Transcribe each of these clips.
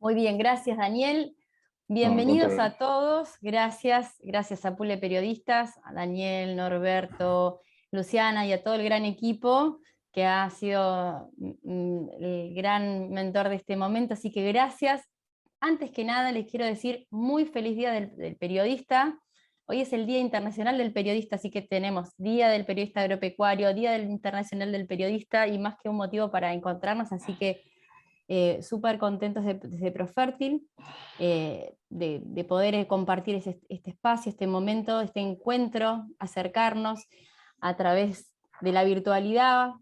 Muy bien, gracias Daniel. No, al Bienvenidos contrario. a todos, gracias a Pule Periodistas, a Daniel, Norberto, Luciana y a todo el gran equipo que ha sido el gran mentor de este momento, así que gracias. Antes que nada les quiero decir muy feliz Día del Periodista. Hoy es el Día Internacional del Periodista, así que tenemos Día del Periodista Agropecuario, Internacional del Periodista y más que un motivo para encontrarnos, así que súper contentos desde Profértil de poder compartir este espacio, este momento, este encuentro, acercarnos a través de la virtualidad,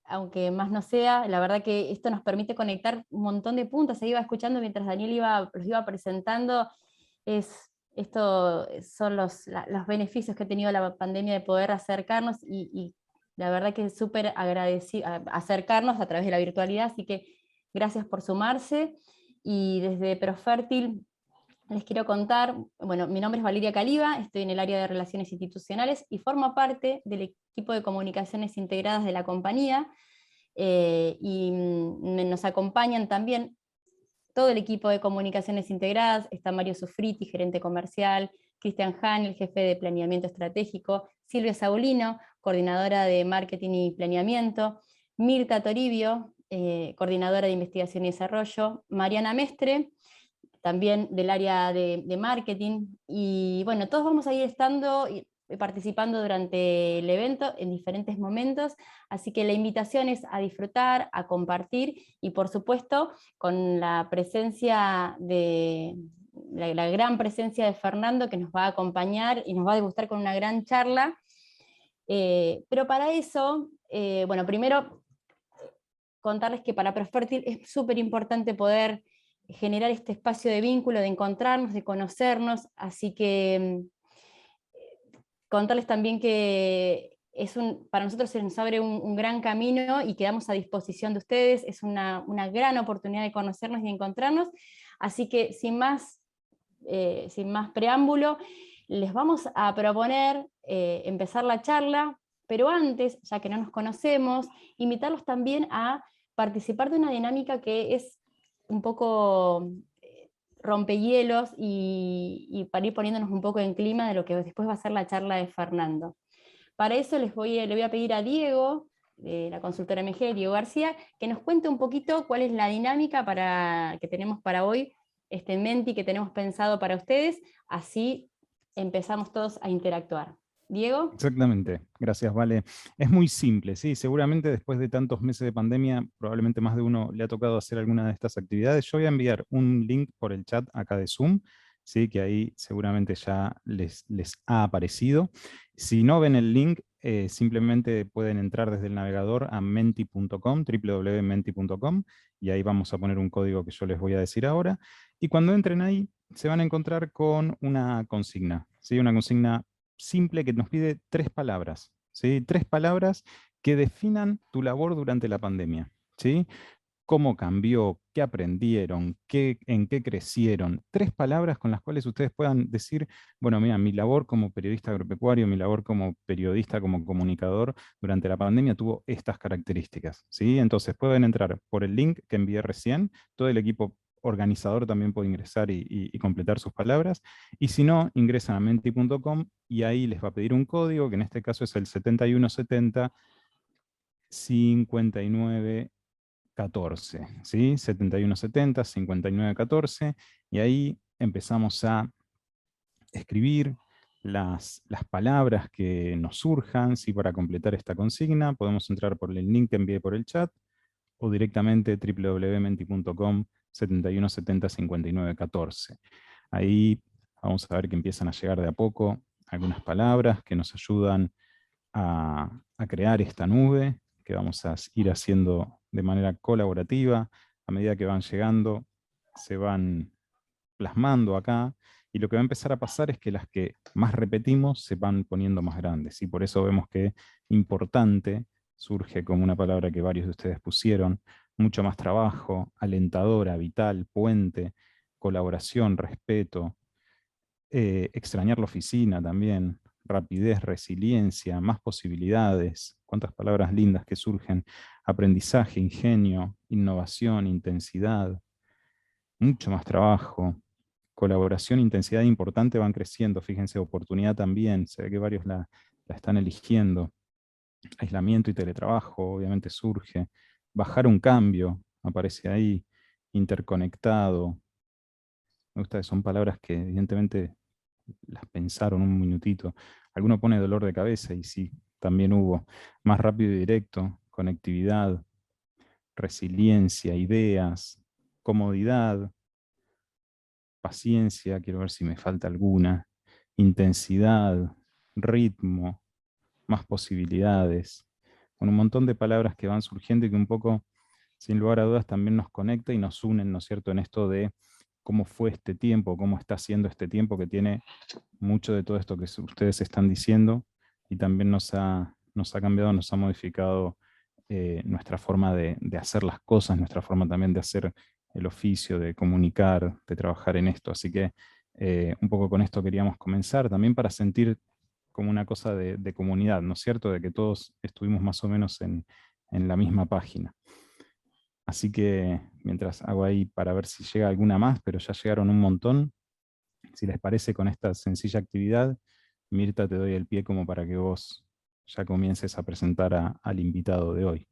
aunque más no sea. La verdad que esto nos permite conectar un montón de puntos. Se iba escuchando mientras Daniel los iba presentando. Esto son los beneficios que ha tenido la pandemia de poder acercarnos y la verdad que es súper agradecido acercarnos a través de la virtualidad, así que gracias por sumarse. Y desde Profértil les quiero contar, bueno, mi nombre es Valeria Caliba, estoy en el área de Relaciones Institucionales y formo parte del equipo de comunicaciones integradas de la compañía, nos acompañan también todo el equipo de comunicaciones integradas. Está Mario Sufriti, gerente comercial, Cristian Hahn, el jefe de planeamiento estratégico, Silvia Saulino, coordinadora de marketing y planeamiento, Mirta Toribio, coordinadora de investigación y desarrollo, Mariana Mestre, también del área de marketing, y bueno, todos vamos a ir estando y participando durante el evento en diferentes momentos, así que la invitación es a disfrutar, a compartir, y por supuesto con la presencia de la gran presencia de Fernando, que nos va a acompañar y nos va a degustar con una gran charla. Pero para eso, bueno, primero contarles que para Profértil es súper importante poder generar este espacio de vínculo, de encontrarnos, de conocernos, así que contarles también que para nosotros se nos abre un gran camino y quedamos a disposición de ustedes, es una gran oportunidad de conocernos y de encontrarnos, así que sin más preámbulo, les vamos a proponer empezar la charla, pero antes, ya que no nos conocemos, invitarlos también a participar de una dinámica que es un poco rompehielos y para ir poniéndonos un poco en clima de lo que después va a ser la charla de Fernando. Para eso le voy a pedir a Diego, de la consultora MG, Diego García, que nos cuente un poquito cuál es la dinámica que tenemos para hoy, este Menti que tenemos pensado para ustedes, así empezamos todos a interactuar. Diego. Exactamente, gracias, Vale. Es muy simple, sí, seguramente después de tantos meses de pandemia, probablemente más de uno le ha tocado hacer alguna de estas actividades. Yo voy a enviar un link por el chat acá de Zoom, sí, que ahí seguramente ya les ha aparecido. Si no ven el link, simplemente pueden entrar desde el navegador a menti.com, www.menti.com, y ahí vamos a poner un código que yo les voy a decir ahora. Y cuando entren ahí, se van a encontrar con una consigna, ¿sí? Una consigna simple que nos pide 3 palabras, ¿sí? 3 palabras que definan tu labor durante la pandemia, ¿sí? ¿Cómo cambió? ¿Qué aprendieron? ¿En qué crecieron? 3 palabras con las cuales ustedes puedan decir, bueno, mira, mi labor como periodista agropecuario, mi labor como periodista, como comunicador durante la pandemia tuvo estas características, ¿sí? Entonces pueden entrar por el link que envié recién, todo el equipo organizador también puede ingresar y completar sus palabras, y si no, ingresan a menti.com y ahí les va a pedir un código, que en este caso es el 7170 59 14, ¿sí? 7170 59 14, y ahí empezamos a escribir las palabras que nos surjan, ¿sí? Para completar esta consigna podemos entrar por el link que envié por el chat o directamente www.menti.com 7170 59 14. Ahí vamos a ver que empiezan a llegar de a poco algunas palabras que nos ayudan a crear esta nube que vamos a ir haciendo de manera colaborativa. A medida que van llegando, se van plasmando acá, y lo que va a empezar a pasar es que las que más repetimos se van poniendo más grandes, y por eso vemos que importante surge como una palabra que varios de ustedes pusieron, mucho más trabajo, alentadora, vital, puente, colaboración, respeto, extrañar la oficina también, rapidez, resiliencia, más posibilidades, cuántas palabras lindas que surgen, aprendizaje, ingenio, innovación, intensidad, mucho más trabajo, colaboración, intensidad importante van creciendo, fíjense, oportunidad también, se ve que varios la están eligiendo, aislamiento y teletrabajo obviamente surge, bajar un cambio, aparece ahí, interconectado, me gusta que son palabras que evidentemente las pensaron un minutito. Alguno pone dolor de cabeza y sí, también hubo. Más rápido y directo, conectividad, resiliencia, ideas, comodidad, paciencia, quiero ver si me falta alguna, intensidad, ritmo, más posibilidades. Con un montón de palabras que van surgiendo y que un poco, sin lugar a dudas, también nos conecta y nos unen, ¿no es cierto?, en esto de cómo fue este tiempo, cómo está siendo este tiempo que tiene mucho de todo esto que ustedes están diciendo y también nos ha cambiado, nos ha modificado nuestra forma de hacer las cosas, nuestra forma también de hacer el oficio, de comunicar, de trabajar en esto. Así que un poco con esto queríamos comenzar, también para sentir como una cosa de comunidad, ¿no es cierto? De que todos estuvimos más o menos en la misma página. Así que mientras hago ahí para ver si llega alguna más, pero ya llegaron un montón. Si les parece, con esta sencilla actividad, Mirta, te doy el pie como para que vos ya comiences a presentar al invitado de hoy.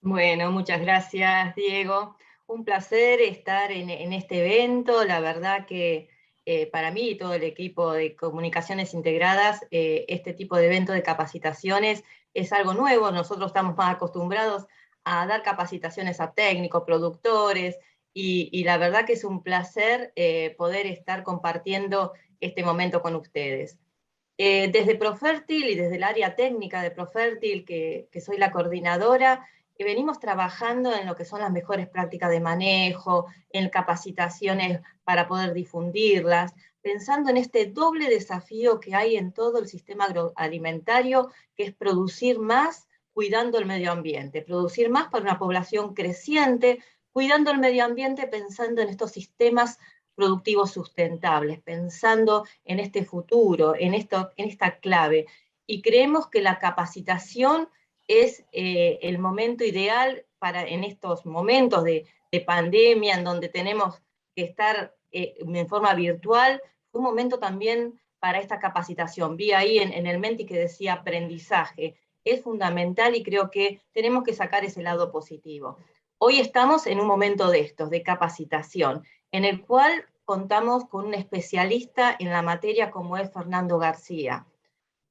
Bueno, muchas gracias, Diego. Un placer estar en este evento. La verdad que para mí y todo el equipo de Comunicaciones Integradas, este tipo de evento de capacitaciones es algo nuevo. Nosotros estamos más acostumbrados a dar capacitaciones a técnicos, productores, y la verdad que es un placer poder estar compartiendo este momento con ustedes. Desde Profértil y desde el área técnica de Profértil, que soy la coordinadora, venimos trabajando en lo que son las mejores prácticas de manejo, en capacitaciones para poder difundirlas, pensando en este doble desafío que hay en todo el sistema agroalimentario, que es producir más cuidando el medio ambiente, producir más para una población creciente, cuidando el medio ambiente pensando en estos sistemas productivos sustentables, pensando en este futuro, en esta clave. Y creemos que la capacitación es el momento ideal para en estos momentos de pandemia, en donde tenemos que estar en forma virtual, fue un momento también para esta capacitación. Vi ahí en el Menti que decía aprendizaje. Es fundamental y creo que tenemos que sacar ese lado positivo. Hoy estamos en un momento de estos, de capacitación, en el cual contamos con un especialista en la materia como es Fernando García.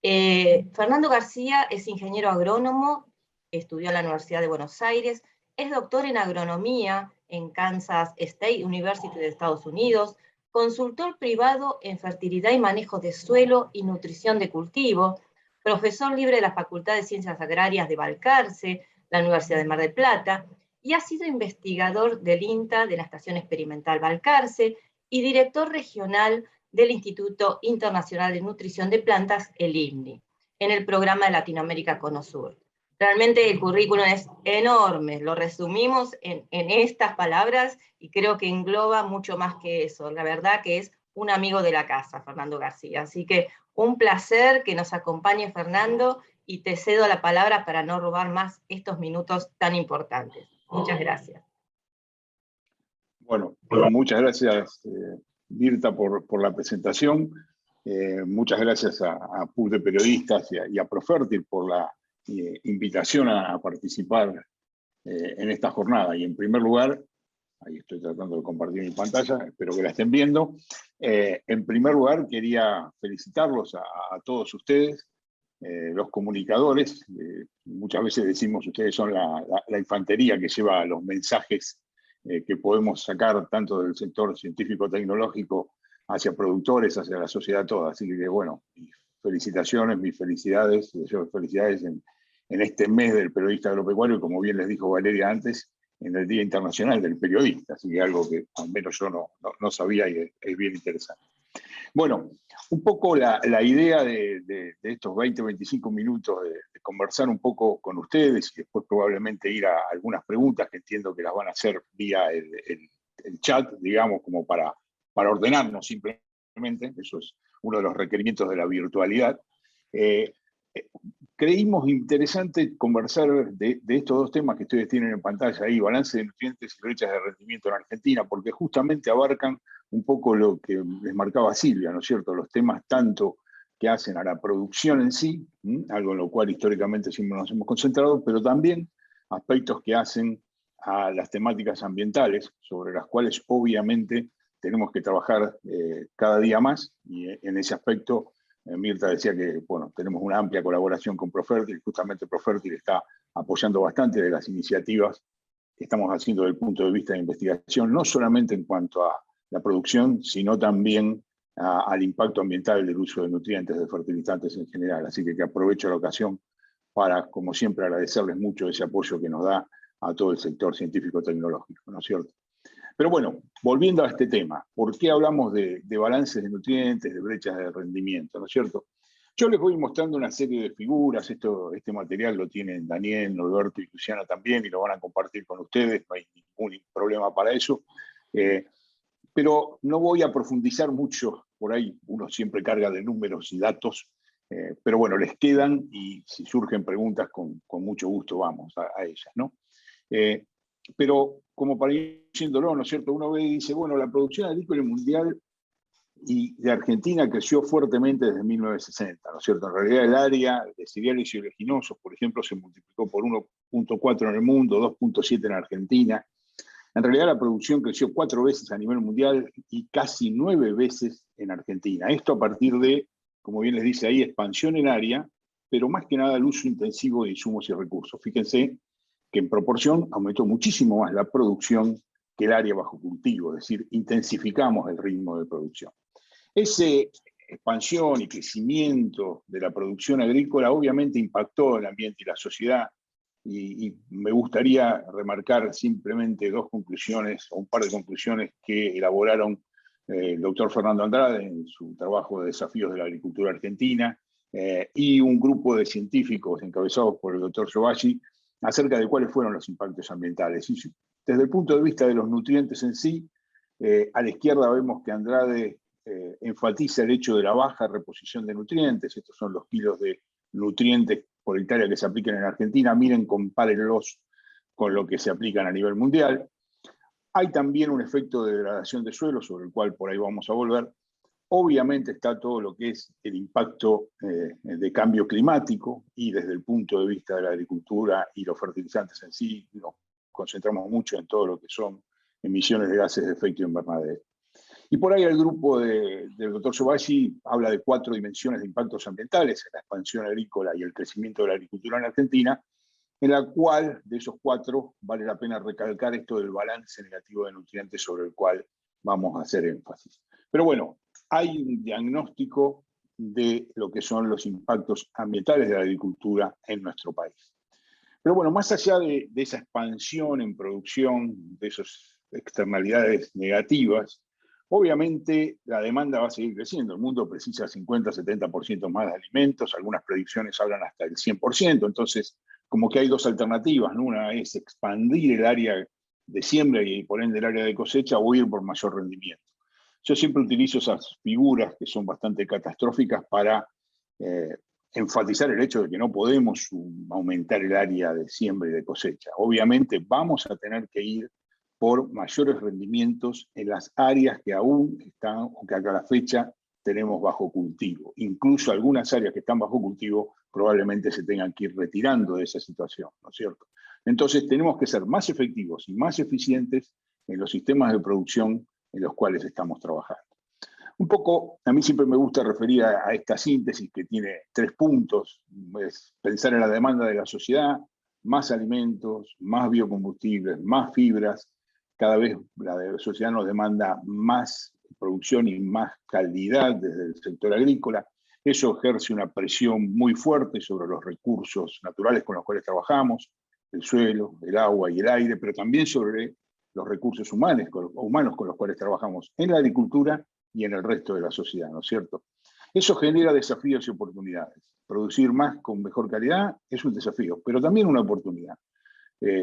Fernando García es ingeniero agrónomo, estudió en la Universidad de Buenos Aires, es doctor en agronomía en Kansas State University de Estados Unidos, consultor privado en fertilidad y manejo de suelo y nutrición de cultivo, profesor libre de la Facultad de Ciencias Agrarias de Balcarce, la Universidad de Mar del Plata, y ha sido investigador del INTA de la Estación Experimental Balcarce y director regional del Instituto Internacional de Nutrición de Plantas, el INNI, en el programa de Latinoamérica Conosur. Realmente el currículum es enorme, lo resumimos en estas palabras y creo que engloba mucho más que eso. La verdad que es un amigo de la casa, Fernando García. Así que un placer que nos acompañe, Fernando, y te cedo la palabra para no robar más estos minutos tan importantes. Muchas gracias. Bueno, muchas gracias, Mirta, por la presentación. Muchas gracias a PUB de Periodistas y a Profértil por la invitación a participar en esta jornada. Y en primer lugar, ahí estoy tratando de compartir mi pantalla, espero que la estén viendo. En primer lugar, quería felicitarlos a todos ustedes, los comunicadores. Muchas veces decimos, ustedes son la infantería que lleva los mensajes que podemos sacar tanto del sector científico-tecnológico hacia productores, hacia la sociedad toda. Así que, bueno, mis felicitaciones, mis felicidades, deseo felicidades en este mes del periodista agropecuario, y como bien les dijo Valeria antes, en el Día Internacional del Periodista, así que algo que al menos yo no sabía y es bien interesante. Bueno, un poco la idea de estos 20-25 minutos de conversar un poco con ustedes y después probablemente ir a algunas preguntas que entiendo que las van a hacer vía el chat, digamos, como para ordenarnos simplemente. Eso es uno de los requerimientos de la virtualidad. creímos interesante conversar de estos dos temas que ustedes tienen en pantalla ahí, balance de nutrientes y brechas de rendimiento en Argentina, porque justamente abarcan un poco lo que les marcaba Silvia, ¿no es cierto? Los temas tanto que hacen a la producción en sí, algo en lo cual históricamente siempre nos hemos concentrado, pero también aspectos que hacen a las temáticas ambientales, sobre las cuales obviamente tenemos que trabajar cada día más, y en ese aspecto Mirta decía que bueno, tenemos una amplia colaboración con Profertil, justamente Profertil está apoyando bastante de las iniciativas que estamos haciendo desde el punto de vista de investigación, no solamente en cuanto a la producción, sino también al impacto ambiental del uso de nutrientes, de fertilizantes en general. Así que aprovecho la ocasión para, como siempre, agradecerles mucho ese apoyo que nos da a todo el sector científico-tecnológico, ¿no es cierto? Pero bueno, volviendo a este tema, ¿por qué hablamos de balances de nutrientes, de brechas de rendimiento, ¿no es cierto? Yo les voy mostrando una serie de figuras, este material lo tienen Daniel, Norberto y Luciana también, y lo van a compartir con ustedes, no hay ningún problema para eso. Pero no voy a profundizar mucho, por ahí uno siempre carga de números y datos, pero bueno, les quedan y si surgen preguntas con mucho gusto vamos a ellas, ¿no? Pero como para ir diciéndolo, ¿no es cierto? Uno ve y dice, bueno, la producción agrícola mundial y de Argentina creció fuertemente desde 1960, ¿no es cierto? En realidad el área de cereales y oleaginosos, por ejemplo, se multiplicó por 1.4 en el mundo, 2.7 en Argentina. En realidad la producción creció 4 veces a nivel mundial y casi 9 veces en Argentina. Esto a partir de, como bien les dice ahí, expansión en área, pero más que nada el uso intensivo de insumos y recursos. Fíjense que en proporción aumentó muchísimo más la producción que el área bajo cultivo, es decir, intensificamos el ritmo de producción. Esa expansión y crecimiento de la producción agrícola obviamente impactó el ambiente y la sociedad, y me gustaría remarcar simplemente dos conclusiones, o un par de conclusiones que elaboraron el doctor Fernando Andrade en su trabajo de Desafíos de la Agricultura Argentina, y un grupo de científicos encabezados por el doctor Giovacci, acerca de cuáles fueron los impactos ambientales. Y desde el punto de vista de los nutrientes en sí, a la izquierda vemos que Andrade enfatiza el hecho de la baja reposición de nutrientes. Estos son los kilos de nutrientes por hectárea que se aplican en Argentina. Miren, compárenlos con lo que se aplican a nivel mundial. Hay también un efecto de degradación de suelo, sobre el cual por ahí vamos a volver. Obviamente está todo lo que es el impacto de cambio climático, y desde el punto de vista de la agricultura y los fertilizantes en sí, nos concentramos mucho en todo lo que son emisiones de gases de efecto invernadero. Y por ahí el grupo del doctor Giovacci habla de 4 dimensiones de impactos ambientales, la expansión agrícola y el crecimiento de la agricultura en Argentina, en la cual de esos 4 vale la pena recalcar esto del balance negativo de nutrientes, sobre el cual vamos a hacer énfasis. Pero bueno, hay un diagnóstico de lo que son los impactos ambientales de la agricultura en nuestro país. Pero bueno, más allá de esa expansión en producción, de esas externalidades negativas, obviamente la demanda va a seguir creciendo. El mundo precisa 50-70% más de alimentos, algunas predicciones hablan hasta del 100%, entonces como que hay dos alternativas, ¿no? Una es expandir el área de siembra y por ende el área de cosecha, o ir por mayor rendimiento. Yo siempre utilizo esas figuras que son bastante catastróficas para enfatizar el hecho de que no podemos aumentar el área de siembra y de cosecha. Obviamente vamos a tener que ir por mayores rendimientos en las áreas que aún están, o que acá a la fecha tenemos bajo cultivo. Incluso algunas áreas que están bajo cultivo probablemente se tengan que ir retirando de esa situación, ¿no es cierto? Entonces tenemos que ser más efectivos y más eficientes en los sistemas de producción en los cuales estamos trabajando. Un poco, a mí siempre me gusta referir a esta síntesis que tiene 3 puntos, es pensar en la demanda de la sociedad, más alimentos, más biocombustibles, más fibras. Cada vez la sociedad nos demanda más producción y más calidad desde el sector agrícola. Eso ejerce una presión muy fuerte sobre los recursos naturales con los cuales trabajamos, el suelo, el agua y el aire, pero también sobre los recursos humanos con los cuales trabajamos en la agricultura y en el resto de la sociedad, ¿no es cierto? Eso genera desafíos y oportunidades. Producir más con mejor calidad es un desafío, pero también una oportunidad.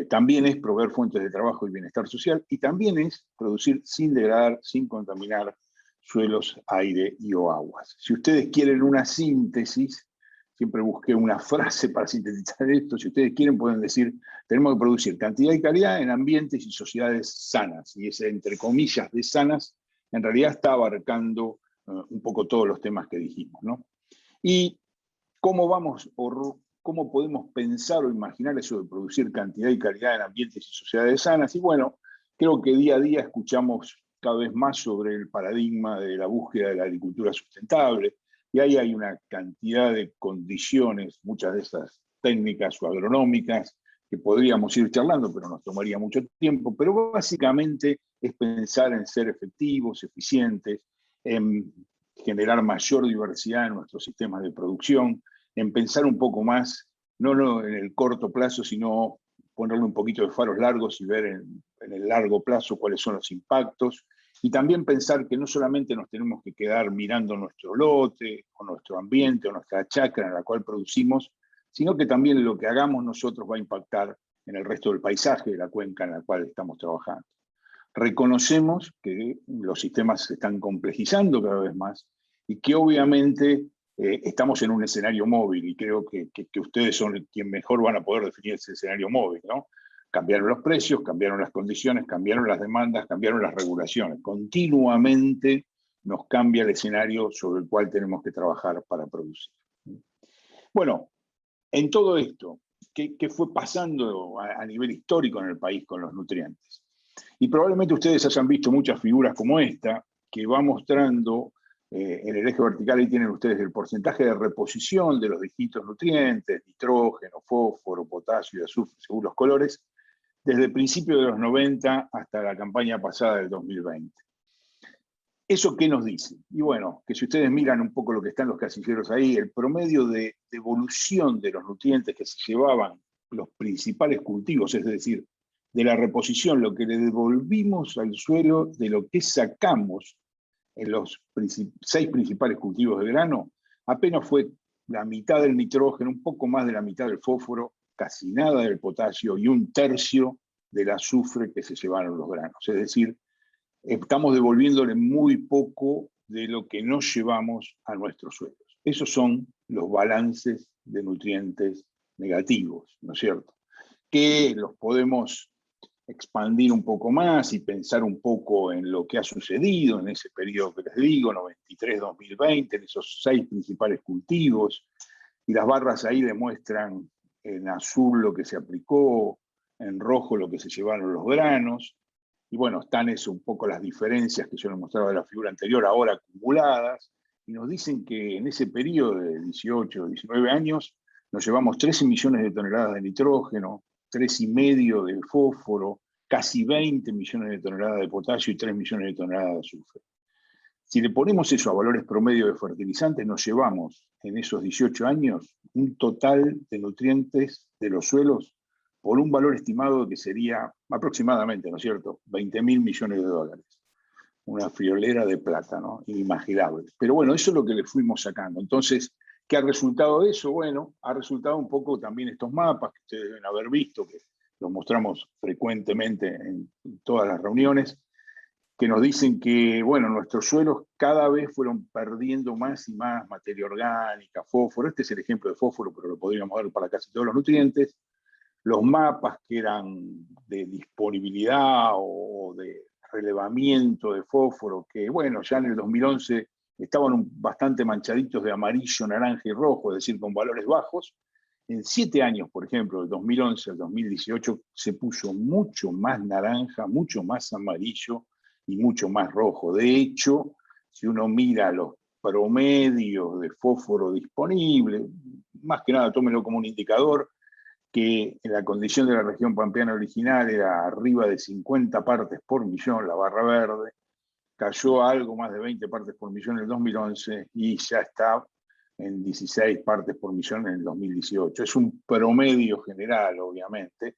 También es proveer fuentes de trabajo y bienestar social, y también es producir sin degradar, sin contaminar suelos, aire y o aguas. Si ustedes quieren una síntesis, siempre busqué una frase para sintetizar esto. Si ustedes quieren pueden decir, tenemos que producir cantidad y calidad en ambientes y sociedades sanas. Y ese, entre comillas, de sanas, en realidad está abarcando un poco todos los temas que dijimos, ¿no? Y cómo vamos, o cómo podemos pensar o imaginar eso de producir cantidad y calidad en ambientes y sociedades sanas. Y bueno, creo que día a día escuchamos cada vez más sobre el paradigma de la búsqueda de la agricultura sustentable, y ahí hay una cantidad de condiciones, muchas de esas técnicas o agronómicas, que podríamos ir charlando, pero nos tomaría mucho tiempo. Pero básicamente es pensar en ser efectivos, eficientes, en generar mayor diversidad en nuestros sistemas de producción, en pensar un poco más, no en el corto plazo, sino ponerle un poquito de faros largos y ver en el largo plazo cuáles son los impactos. Y también pensar que no solamente nos tenemos que quedar mirando nuestro lote, o nuestro ambiente, o nuestra chacra en la cual producimos, sino que también lo que hagamos nosotros va a impactar en el resto del paisaje de la cuenca en la cual estamos trabajando. Reconocemos que los sistemas se están complejizando cada vez más y que obviamente estamos en un escenario móvil, y creo que ustedes son quienes mejor van a poder definir ese escenario móvil, ¿no? Cambiaron los precios, cambiaron las condiciones, cambiaron las demandas, cambiaron las regulaciones. Continuamente nos cambia el escenario sobre el cual tenemos que trabajar para producir. Bueno, en todo esto, ¿qué fue pasando a nivel histórico en el país con los nutrientes? Y probablemente ustedes hayan visto muchas figuras como esta, que va mostrando en el eje vertical, ahí tienen ustedes el porcentaje de reposición de los distintos nutrientes, nitrógeno, fósforo, potasio y azufre, según los colores, desde el principio de los 90 hasta la campaña pasada del 2020. ¿Eso qué nos dice? Y bueno, que si ustedes miran un poco lo que están los casilleros ahí, el promedio de evolución de los nutrientes que se llevaban los principales cultivos, es decir, de la reposición, lo que le devolvimos al suelo de lo que sacamos en los 6 principales cultivos de grano, apenas fue la mitad del nitrógeno, un poco más de la mitad del fósforo, casi nada del potasio y 1/3 del azufre que se llevaron los granos. Es decir, estamos devolviéndole muy poco de lo que nos llevamos a nuestros suelos. Esos son los balances de nutrientes negativos, ¿no es cierto? Que los podemos expandir un poco más y pensar un poco en lo que ha sucedido en ese periodo que les digo, 93-2020, en esos 6 principales cultivos, y las barras ahí demuestran en azul lo que se aplicó, en rojo lo que se llevaron los granos, y bueno, están eso un poco las diferencias que yo les mostraba de la figura anterior, ahora acumuladas, y nos dicen que en ese periodo de 18 o 19 años nos llevamos 13 millones de toneladas de nitrógeno, 3,5 de fósforo, casi 20 millones de toneladas de potasio y 3 millones de toneladas de azufre. Si le ponemos eso a valores promedio de fertilizantes, nos llevamos en esos 18 años un total de nutrientes de los suelos por un valor estimado que sería aproximadamente, ¿no es cierto?, 20.000 millones de dólares. Una friolera de plata, ¿no? Inimaginable. Pero bueno, eso es lo que le fuimos sacando. Entonces, ¿qué ha resultado de eso? Bueno, ha resultado un poco también estos mapas que ustedes deben haber visto, que los mostramos frecuentemente en todas las reuniones, que nos dicen que, bueno, nuestros suelos cada vez fueron perdiendo más y más materia orgánica, fósforo. Este es el ejemplo de fósforo, pero lo podríamos ver para casi todos los nutrientes. Los mapas que eran de disponibilidad o de relevamiento de fósforo, que bueno, ya en el 2011 estaban bastante manchaditos de amarillo, naranja y rojo, es decir, con valores bajos. En 7 años, por ejemplo, del 2011 al 2018, se puso mucho más naranja, mucho más amarillo y mucho más rojo. De hecho, si uno mira los promedios de fósforo disponible, más que nada tómelo como un indicador, que en la condición de la región pampeana original era arriba de 50 partes por millón, la barra verde, cayó a algo más de 20 partes por millón en el 2011 y ya está en 16 partes por millón en el 2018. Es un promedio general, obviamente,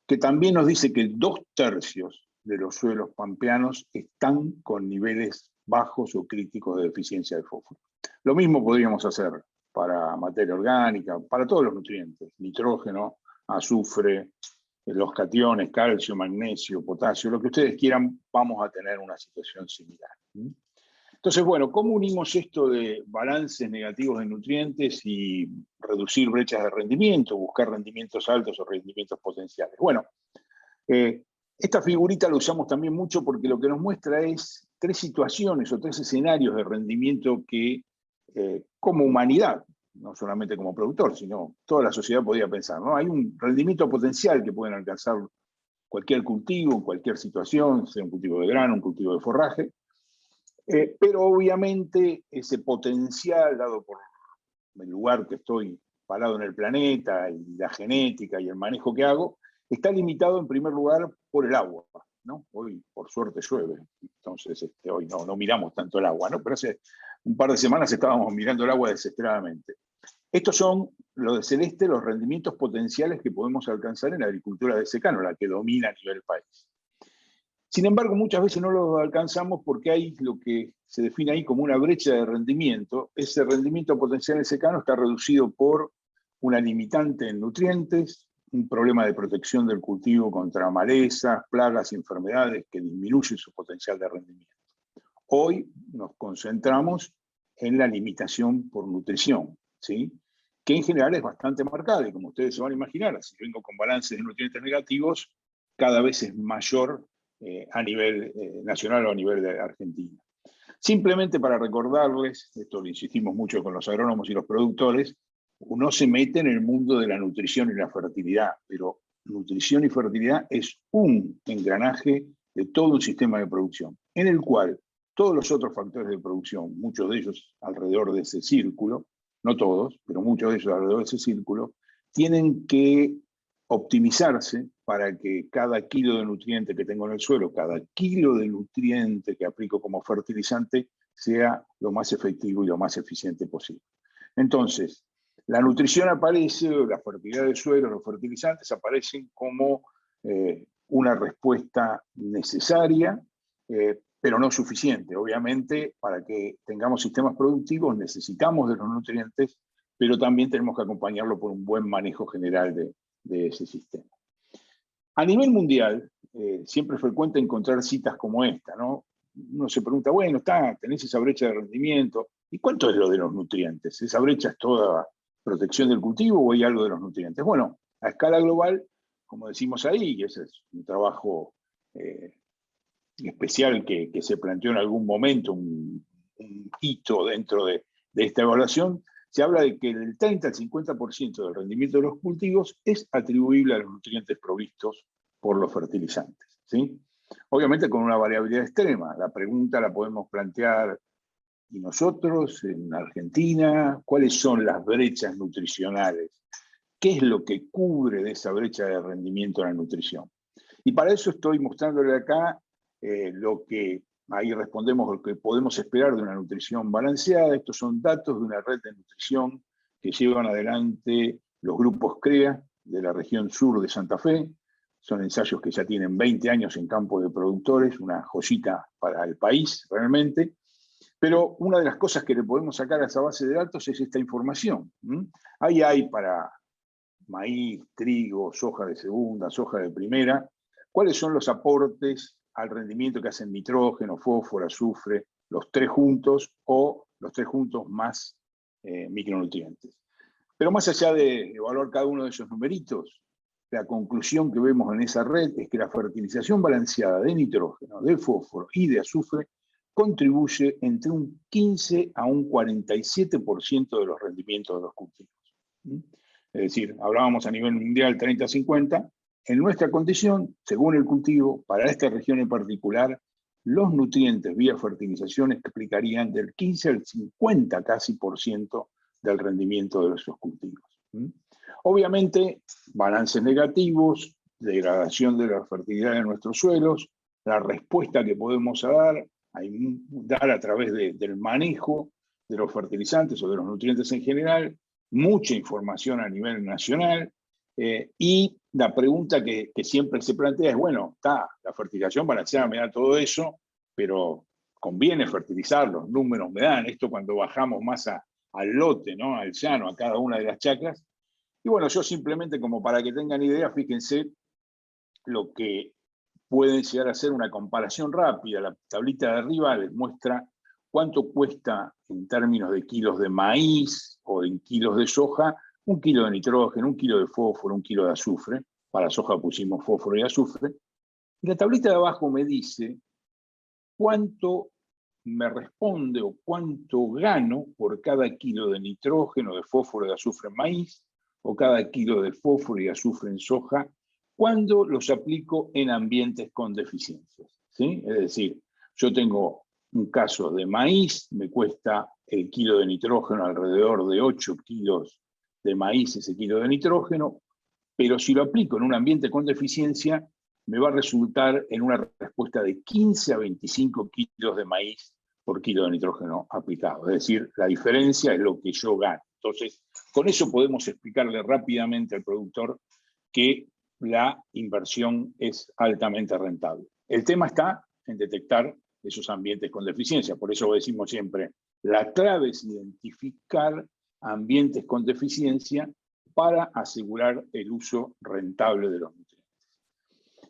que también nos dice que 2/3 de los suelos pampeanos están con niveles bajos o críticos de deficiencia de fósforo. Lo mismo podríamos hacer para materia orgánica, para todos los nutrientes, nitrógeno, azufre, los cationes, calcio, magnesio, potasio, lo que ustedes quieran, vamos a tener una situación similar. Entonces, bueno, ¿cómo unimos esto de balances negativos de nutrientes y reducir brechas de rendimiento, buscar rendimientos altos o rendimientos potenciales? Bueno, esta figurita la usamos también mucho porque lo que nos muestra es 3 situaciones o 3 escenarios de rendimiento que como humanidad, no solamente como productor, sino toda la sociedad podría pensar, ¿no? Hay un rendimiento potencial que pueden alcanzar cualquier cultivo, en cualquier situación, sea un cultivo de grano, un cultivo de forraje, pero obviamente ese potencial, dado por el lugar que estoy parado en el planeta, y la genética y el manejo que hago, está limitado en primer lugar por el agua, ¿no? Hoy, por suerte, llueve, entonces hoy no miramos tanto el agua, ¿no? Pero hace un par de semanas estábamos mirando el agua desesperadamente. Estos son, lo de celeste, los rendimientos potenciales que podemos alcanzar en la agricultura de secano, la que domina a nivel país. Sin embargo, muchas veces no lo alcanzamos porque hay lo que se define ahí como una brecha de rendimiento. Ese rendimiento potencial en secano está reducido por una limitante en nutrientes, un problema de protección del cultivo contra malezas, plagas y enfermedades que disminuyen su potencial de rendimiento. Hoy nos concentramos en la limitación por nutrición, ¿sí? Que en general es bastante marcada, y como ustedes se van a imaginar, si vengo con balances de nutrientes negativos, cada vez es mayor a nivel nacional o a nivel de Argentina. Simplemente para recordarles, esto lo insistimos mucho con los agrónomos y los productores, uno se mete en el mundo de la nutrición y la fertilidad, pero nutrición y fertilidad es un engranaje de todo un sistema de producción, en el cual todos los otros factores de producción, muchos de ellos alrededor de ese círculo, no todos, pero muchos de ellos alrededor de ese círculo, tienen que optimizarse para que cada kilo de nutriente que tengo en el suelo, cada kilo de nutriente que aplico como fertilizante, sea lo más efectivo y lo más eficiente posible. Entonces, la nutrición aparece, la fertilidad del suelo, los fertilizantes aparecen como una respuesta necesaria, pero no suficiente. Obviamente, para que tengamos sistemas productivos necesitamos de los nutrientes, pero también tenemos que acompañarlo por un buen manejo general de ese sistema. A nivel mundial, siempre es frecuente encontrar citas como esta, ¿no? Uno se pregunta, bueno, tenés esa brecha de rendimiento, ¿y cuánto es lo de los nutrientes? ¿Esa brecha es toda protección del cultivo o hay algo de los nutrientes? Bueno, a escala global, como decimos ahí, y ese es un trabajo especial que se planteó en algún momento, un hito dentro de esta evaluación, se habla de que el 30 al 50% del rendimiento de los cultivos es atribuible a los nutrientes provistos por los fertilizantes, ¿sí? Obviamente con una variabilidad extrema. La pregunta la podemos plantear, ¿y nosotros en Argentina? ¿Cuáles son las brechas nutricionales? ¿Qué es lo que cubre de esa brecha de rendimiento en la nutrición? Y para eso estoy mostrándole acá lo que, ahí respondemos lo que podemos esperar de una nutrición balanceada. Estos son datos de una red de nutrición que llevan adelante los grupos CREA de la región sur de Santa Fe. Son ensayos que ya tienen 20 años en campo de productores, una joyita para el país realmente. Pero una de las cosas que le podemos sacar a esa base de datos es esta información. Ahí hay para maíz, trigo, soja de segunda, soja de primera, cuáles son los aportes al rendimiento que hacen nitrógeno, fósforo, azufre, los 3 juntos o los 3 juntos más micronutrientes. Pero más allá de evaluar cada uno de esos numeritos, la conclusión que vemos en esa red es que la fertilización balanceada de nitrógeno, de fósforo y de azufre contribuye entre un 15 a un 47% de los rendimientos de los cultivos. Es decir, hablábamos a nivel mundial 30-50, en nuestra condición, según el cultivo, para esta región en particular, los nutrientes vía fertilización explicarían del 15 al 50 casi % del rendimiento de nuestros cultivos. Obviamente, balances negativos, degradación de la fertilidad de nuestros suelos, la respuesta que podemos dar a través del manejo de los fertilizantes o de los nutrientes en general, mucha información a nivel nacional, y la pregunta que siempre se plantea es, bueno, la fertilización balanceada me da todo eso, pero conviene fertilizar, los números me dan, esto cuando bajamos más al lote, ¿no? Al llano, a cada una de las chacras. Y bueno, yo simplemente como para que tengan idea, fíjense lo que puede llegar a ser una comparación rápida. La tablita de arriba les muestra cuánto cuesta en términos de kilos de maíz o en kilos de soja, 1 kilo de nitrógeno, 1 kilo de fósforo, 1 kilo de azufre. Para soja pusimos fósforo y azufre. Y la tablita de abajo me dice cuánto me responde o cuánto gano por cada kilo de nitrógeno, de fósforo y de azufre en maíz, o cada kilo de fósforo y azufre en soja, cuando los aplico en ambientes con deficiencias, ¿sí? Es decir, yo tengo un caso de maíz, me cuesta el kilo de nitrógeno alrededor de 8 kilos de maíz ese kilo de nitrógeno, pero si lo aplico en un ambiente con deficiencia, me va a resultar en una respuesta de 15 a 25 kilos de maíz por kilo de nitrógeno aplicado. Es decir, la diferencia es lo que yo gano. Entonces, con eso podemos explicarle rápidamente al productor que la inversión es altamente rentable. El tema está en detectar esos ambientes con deficiencia. Por eso decimos siempre, la clave es identificar ambientes con deficiencia para asegurar el uso rentable de los nutrientes.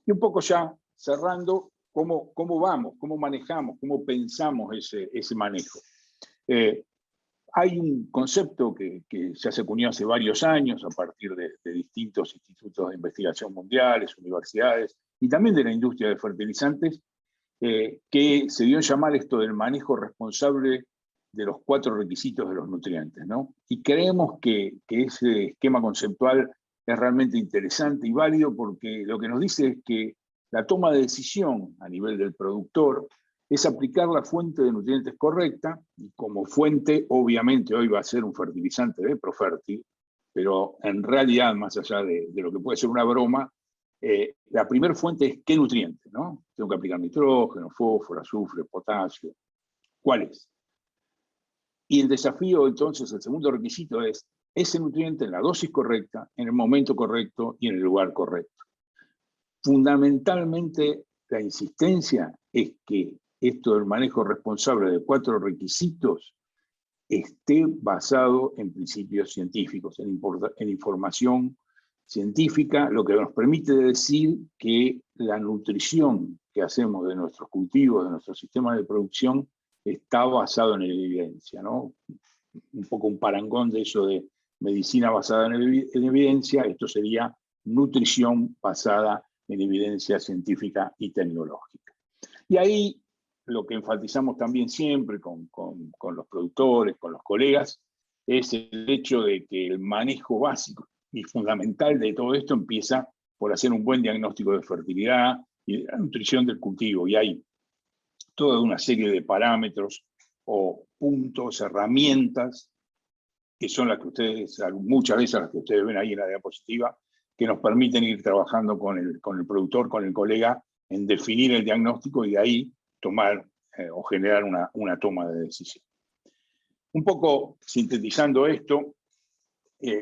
Y un poco ya cerrando, ¿cómo vamos? ¿Cómo manejamos? ¿Cómo pensamos ese manejo? Hay un concepto que ya se acuñó hace varios años a partir de distintos institutos de investigación mundiales, universidades y también de la industria de fertilizantes, que se dio en llamar esto del manejo responsable de los 4 requisitos de los nutrientes, ¿no? Y creemos que ese esquema conceptual es realmente interesante y válido porque lo que nos dice es que la toma de decisión a nivel del productor es aplicar la fuente de nutrientes correcta, y como fuente obviamente hoy va a ser un fertilizante de Profertil, pero en realidad, más allá de lo que puede ser una broma, la primera fuente es qué nutriente, ¿no? Tengo que aplicar nitrógeno, fósforo, azufre, potasio. ¿Cuál es? Y el desafío, entonces, el segundo requisito es ese nutriente en la dosis correcta, en el momento correcto y en el lugar correcto. Fundamentalmente, la insistencia es que esto del manejo responsable de 4 requisitos esté basado en principios científicos, en información científica, lo que nos permite decir que la nutrición que hacemos de nuestros cultivos, de nuestros sistemas de producción, está basado en la evidencia, ¿no? Un poco un parangón de eso de medicina basada en evidencia, esto sería nutrición basada en evidencia científica y tecnológica. Y ahí lo que enfatizamos también siempre con los productores, con los colegas, es el hecho de que el manejo básico y fundamental de todo esto empieza por hacer un buen diagnóstico de fertilidad y de la nutrición del cultivo. Y hay toda una serie de parámetros o puntos, herramientas, que son las que ustedes, muchas veces las que ustedes ven ahí en la diapositiva, que nos permiten ir trabajando con el productor, con el colega, en definir el diagnóstico y de ahí tomar o generar una toma de decisión. Un poco sintetizando esto,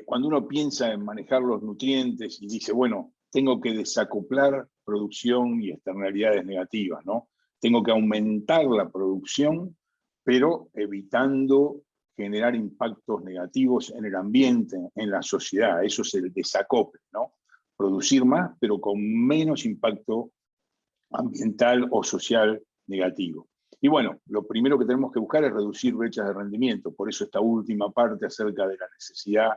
cuando uno piensa en manejar los nutrientes y dice, bueno, tengo que desacoplar producción y externalidades negativas, ¿no? Tengo que aumentar la producción, pero evitando generar impactos negativos en el ambiente, en la sociedad. Eso es el desacople, ¿no? Producir más, pero con menos impacto ambiental o social negativo. Y bueno, lo primero que tenemos que buscar es reducir brechas de rendimiento. Por eso esta última parte acerca de la necesidad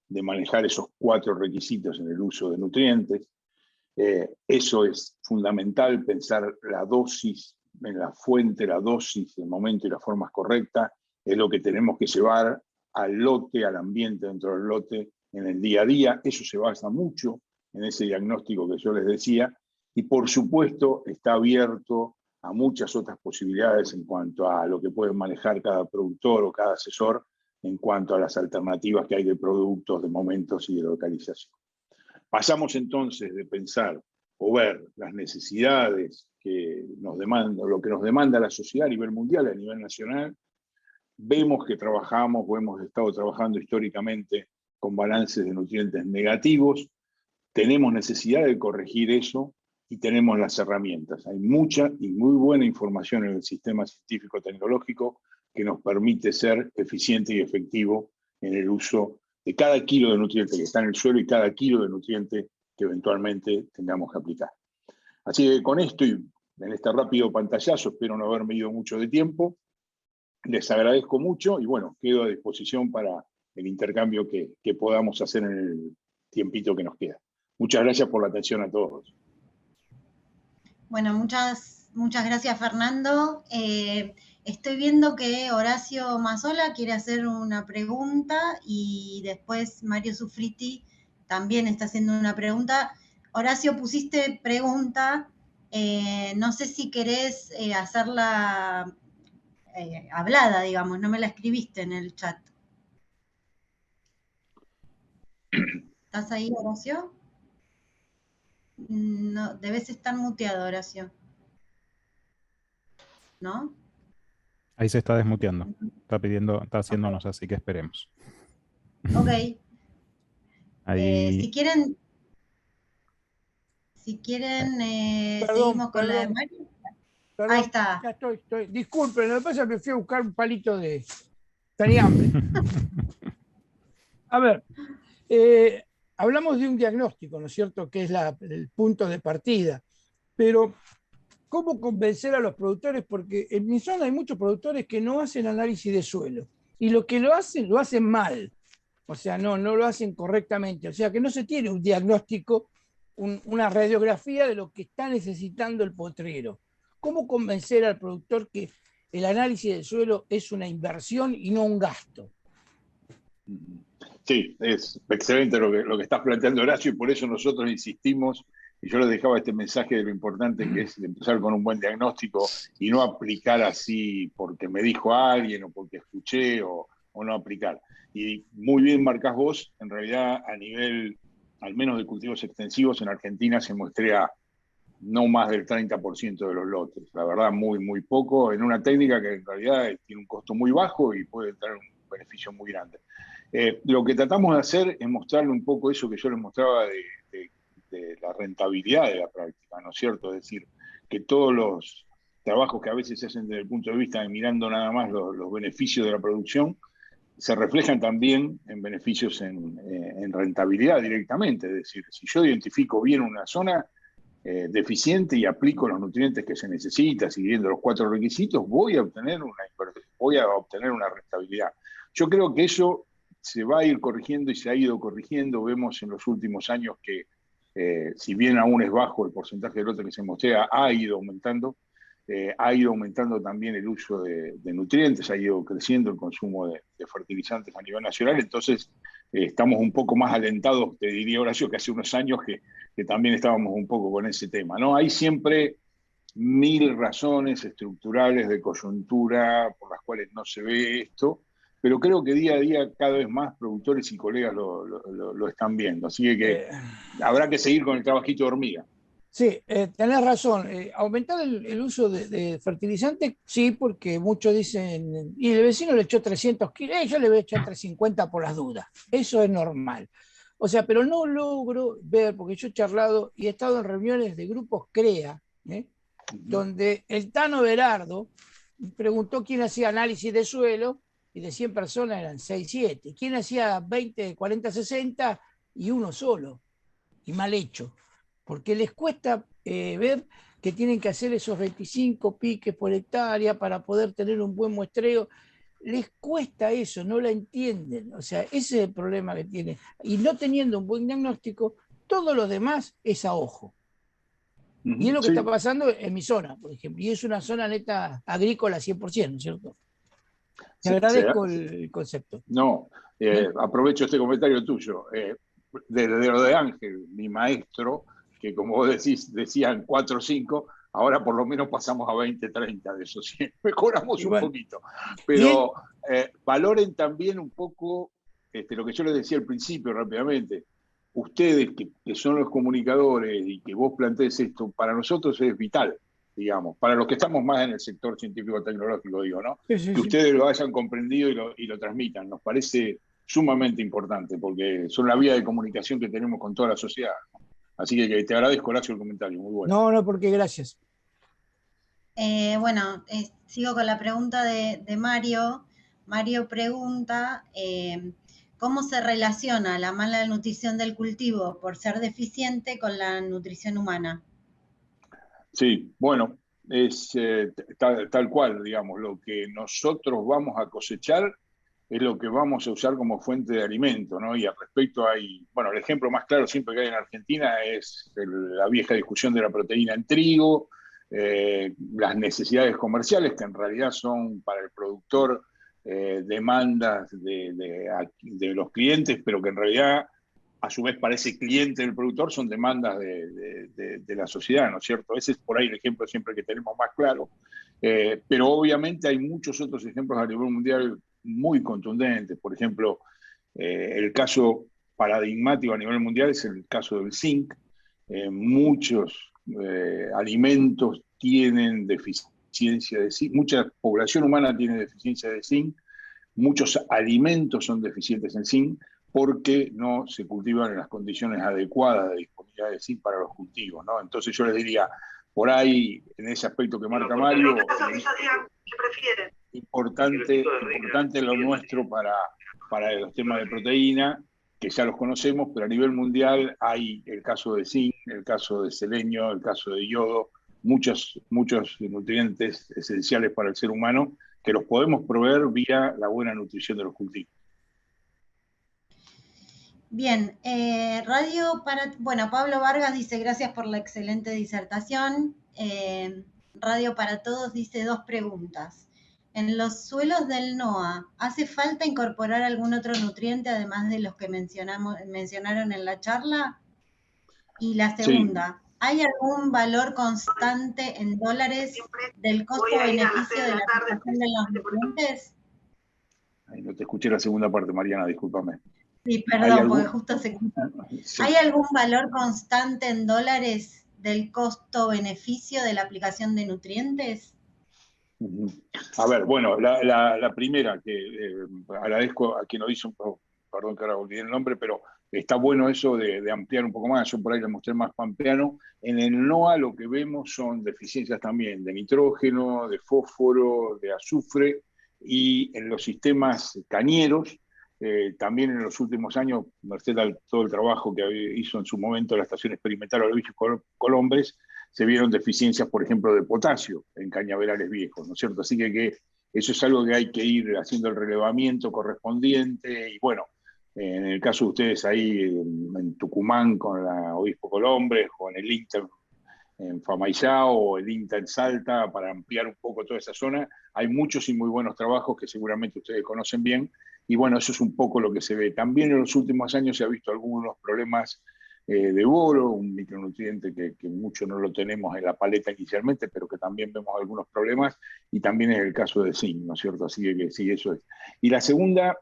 de manejar esos 4 requisitos en el uso de nutrientes. Eso es fundamental, pensar la dosis en la fuente, la dosis, el momento y las formas correctas, es lo que tenemos que llevar al lote, al ambiente dentro del lote, en el día a día. Eso se basa mucho en ese diagnóstico que yo les decía, y por supuesto está abierto a muchas otras posibilidades en cuanto a lo que puede manejar cada productor o cada asesor en cuanto a las alternativas que hay de productos, de momentos y de localización. Pasamos entonces de pensar o ver las necesidades que nos demanda, lo que nos demanda la sociedad a nivel mundial, a nivel nacional. Vemos que trabajamos o hemos estado trabajando históricamente con balances de nutrientes negativos. Tenemos necesidad de corregir eso y tenemos las herramientas. Hay mucha y muy buena información en el sistema científico-tecnológico que nos permite ser eficiente y efectivo en el uso de cada kilo de nutriente que está en el suelo y cada kilo de nutriente que eventualmente tengamos que aplicar. Así que con esto y en este rápido pantallazo, espero no haberme ido mucho de tiempo, Les agradezco mucho y bueno, quedo a disposición para el intercambio que podamos hacer en el tiempito que nos queda. Muchas gracias por la atención a todos. Bueno, muchas gracias, Fernando. Estoy viendo que Horacio Mazzola quiere hacer una pregunta y después Mario Sufriti también está haciendo una pregunta. Horacio, pusiste pregunta. No sé si querés hacerla hablada, digamos, no me la escribiste en el chat. ¿Estás ahí, Horacio? No, debes estar muteado, Horacio. ¿No? Ahí se está desmuteando. Está haciéndonos así que esperemos. Ok. Ahí. Si quieren, Perdón, seguimos con la de perdón. Mario. Perdón, Ahí está. ya estoy. Disculpen, lo que pasa es que me fui a buscar un palito de... Tenía hambre. A ver, hablamos de un diagnóstico, ¿no es cierto?, que es el punto de partida. Pero, ¿cómo convencer a los productores? Porque en mi zona hay muchos productores que no hacen análisis de suelo. Y lo que lo hacen mal. O sea, no lo hacen correctamente. O sea, que no se tiene un diagnóstico, una radiografía de lo que está necesitando el potrero. ¿Cómo convencer al productor que el análisis del suelo es una inversión y no un gasto? Sí, es excelente lo que estás planteando, Horacio, y por eso nosotros insistimos, y yo les dejaba este mensaje de lo importante que es empezar con un buen diagnóstico y no aplicar así porque me dijo alguien o porque escuché o no aplicar. Y muy bien marcás vos, en realidad a nivel, al menos de cultivos extensivos, en Argentina se muestrea no más del 30% de los lotes. La verdad, muy, muy poco, en una técnica que en realidad tiene un costo muy bajo y puede tener un beneficio muy grande. Lo que tratamos de hacer es mostrarle un poco eso que yo les mostraba de la rentabilidad de la práctica, ¿no es cierto? Es decir, que todos los trabajos que a veces se hacen desde el punto de vista de mirando nada más los beneficios de la producción, se reflejan también en beneficios en rentabilidad directamente. Es decir, si yo identifico bien una zona deficiente y aplico los nutrientes que se necesita, siguiendo los 4 requisitos, voy a obtener una rentabilidad. Yo creo que eso se va a ir corrigiendo y se ha ido corrigiendo. Vemos en los últimos años que, si bien aún es bajo el porcentaje de lote que se muestra, ha ido aumentando también el uso de nutrientes, ha ido creciendo el consumo de fertilizantes a nivel nacional. Entonces, estamos un poco más alentados, te diría, Horacio, que hace unos años que también estábamos un poco con ese tema, ¿no? Hay siempre 1000 razones estructurales de coyuntura por las cuales no se ve esto, pero creo que día a día cada vez más productores y colegas lo están viendo. Así que habrá que seguir con el trabajito de hormiga. Sí, tenés razón. Aumentar el uso de fertilizantes, sí, porque muchos dicen, y el vecino le echó 300 kilos, yo le voy a echar 350 por las dudas. Eso es normal. O sea, pero no logro ver, porque yo he charlado y he estado en reuniones de grupos CREA, donde el Tano Berardo preguntó quién hacía análisis de suelo, y de 100 personas eran 6, 7. ¿Quién hacía 20, 40, 60? Y uno solo, y mal hecho. Porque les cuesta ver que tienen que hacer esos 25 piques por hectárea para poder tener un buen muestreo. Les cuesta eso, no la entienden. O sea, ese es el problema que tienen. Y no teniendo un buen diagnóstico, todo lo demás es a ojo. Y es lo que está pasando en mi zona, por ejemplo. Y es una zona neta agrícola 100%, ¿no es cierto? Te agradezco el concepto. No, aprovecho este comentario tuyo. Desde lo de Ángel, mi maestro, que como vos decís, decían 4 o 5, ahora por lo menos pasamos a 20, 30 de esos 100. Mejoramos un poquito. Pero valoren también un poco lo que yo les decía al principio rápidamente. Ustedes que son los comunicadores y que vos plantees esto, para nosotros es vital, digamos, para los que estamos más en el sector científico-tecnológico, digo, ¿no? Sí. Que ustedes lo hayan comprendido y lo transmitan. Nos parece sumamente importante porque son la vía de comunicación que tenemos con toda la sociedad. Así que te agradezco, Horacio, el comentario. Muy bueno. No, porque gracias. Bueno, sigo con la pregunta de Mario. Mario pregunta, ¿cómo se relaciona la mala nutrición del cultivo por ser deficiente con la nutrición humana? Sí, bueno, es tal cual, digamos, lo que nosotros vamos a cosechar es lo que vamos a usar como fuente de alimento, ¿no? Y al respecto hay, bueno, el ejemplo más claro siempre que hay en Argentina es la vieja discusión de la proteína en trigo, las necesidades comerciales, que en realidad son para el productor demandas de los clientes, pero que en realidad a su vez para ese cliente del productor son demandas de la sociedad, ¿no es cierto? Ese es por ahí el ejemplo siempre que tenemos más claro. Pero obviamente hay muchos otros ejemplos a nivel mundial muy contundentes. Por ejemplo, el caso paradigmático a nivel mundial es el caso del zinc. Muchos alimentos tienen deficiencia de zinc, mucha población humana tiene deficiencia de zinc, muchos alimentos son deficientes en zinc porque no se cultivan en las condiciones adecuadas de disponibilidad de zinc para los cultivos, ¿no? Entonces yo les diría, por ahí, en ese aspecto que marca Mario, importante lo nuestro para los temas de proteína, que ya los conocemos, pero a nivel mundial hay el caso de zinc, el caso de selenio, el caso de yodo, muchos nutrientes esenciales para el ser humano que los podemos proveer vía la nutrición de los cultivos. Bien, Pablo Vargas dice, gracias por la excelente disertación. Radio para Todos dice 2 preguntas. En los suelos del NOA, ¿hace falta incorporar algún otro nutriente además de los que mencionaron en la charla? Y la segunda, sí. ¿Hay algún valor constante en dólares del costo-beneficio de la aplicación de los nutrientes? Ay, no te escuché la segunda parte, Mariana, discúlpame. Sí, perdón, porque justo se escucha. Sí. ¿Hay algún valor constante en dólares del costo-beneficio de la aplicación de nutrientes? A ver, bueno, la primera, que agradezco a quien nos hizo, perdón que ahora olvidé el nombre, pero está bueno eso de ampliar un poco más. Yo por ahí le mostré más pampeano. En el NOA lo que vemos son deficiencias también de nitrógeno, de fósforo, de azufre, y en los sistemas cañeros, también en los últimos años, merced a todo el trabajo que hizo en su momento la Estación Experimental Aloysius Colombres, se vieron deficiencias, por ejemplo, de potasio en cañaverales viejos, ¿no es cierto? Así que eso es algo que hay que ir haciendo el relevamiento correspondiente. Y bueno, en el caso de ustedes ahí en Tucumán con la Obispo Colombres, con el INTA en Famaillao o el INTA en Salta, para ampliar un poco toda esa zona, hay muchos y muy buenos trabajos que seguramente ustedes conocen bien. Y bueno, eso es un poco lo que se ve. También en los últimos años se ha visto algunos problemas de boro, un micronutriente que mucho no lo tenemos en la paleta inicialmente, pero que también vemos algunos problemas, y también es el caso de zinc, ¿no es cierto? Así que sí, eso es. Y la segunda,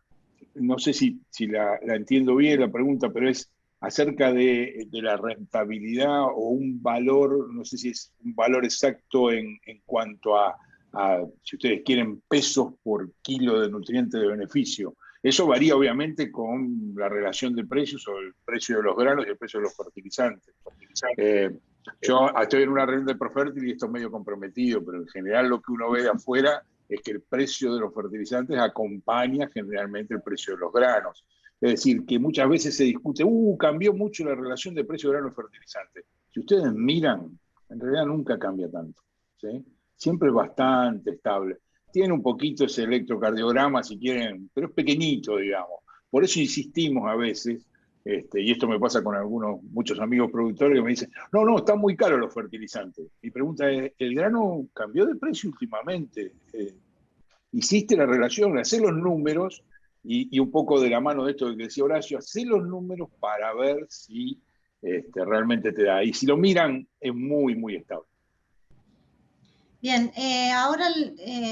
no sé si la entiendo bien la pregunta, pero es acerca de la rentabilidad o un valor, no sé si es un valor exacto en cuanto a, si ustedes quieren, pesos por kilo de nutriente de beneficio. Eso varía obviamente con la relación de precios o el precio de los granos y el precio de los fertilizantes. Yo estoy en una reunión de Profértil y esto es medio comprometido, pero en general lo que uno ve de afuera es que el precio de los fertilizantes acompaña generalmente el precio de los granos. Es decir, que muchas veces se discute, cambió mucho la relación de precio de grano y fertilizante. Si ustedes miran, en realidad nunca cambia tanto, ¿sí? Siempre es bastante estable. Tiene un poquito ese electrocardiograma, si quieren, pero es pequeñito, digamos. Por eso insistimos a veces, y esto me pasa con muchos amigos productores que me dicen, no, están muy caros los fertilizantes. Mi pregunta es, ¿el grano cambió de precio últimamente? ¿Hiciste la relación? Hacé los números, y un poco de la mano de esto que decía Horacio, hacé los números para ver si realmente te da. Y si lo miran, es muy, muy estable. Bien, ahora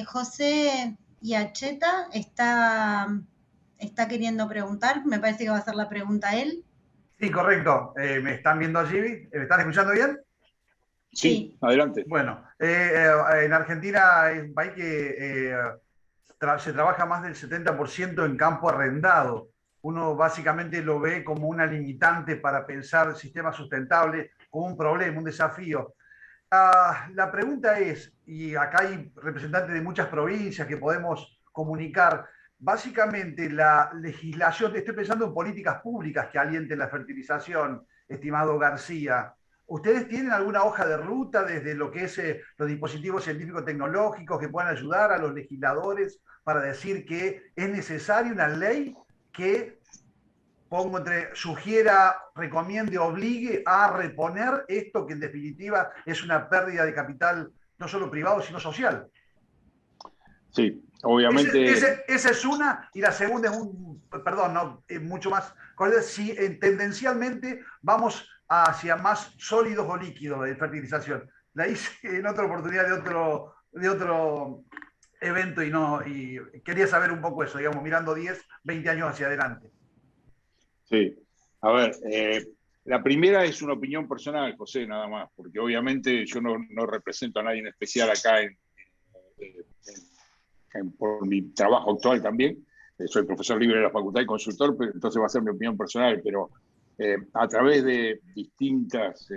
José Iacheta está queriendo preguntar, me parece que va a hacer la pregunta él. Sí, correcto. ¿Me están viendo allí? ¿Me están escuchando bien? Sí, adelante. Bueno, en Argentina es un país que se trabaja más del 70% en campo arrendado. Uno básicamente lo ve como una limitante para pensar el sistema sustentable, como un problema, un desafío. La pregunta es, y acá hay representantes de muchas provincias que podemos comunicar, básicamente la legislación, estoy pensando en políticas públicas que alienten la fertilización, estimado García. ¿Ustedes tienen alguna hoja de ruta desde lo que es los dispositivos científicos tecnológicos que puedan ayudar a los legisladores para decir que es necesaria una ley que sugiera, recomiende, obligue a reponer esto que en definitiva es una pérdida de capital no solo privado, sino social? Sí, obviamente. Esa es una, y la segunda es perdón, no, mucho más, si tendencialmente vamos hacia más sólidos o líquidos de fertilización. La hice en otra oportunidad de otro evento y quería saber un poco eso, digamos, mirando 10, 20 años hacia adelante. Sí, a ver, la primera es una opinión personal, José, nada más, porque obviamente yo no represento a nadie en especial acá por mi trabajo actual también. Soy profesor libre de la facultad y consultor, pero entonces va a ser mi opinión personal, pero a través de distintas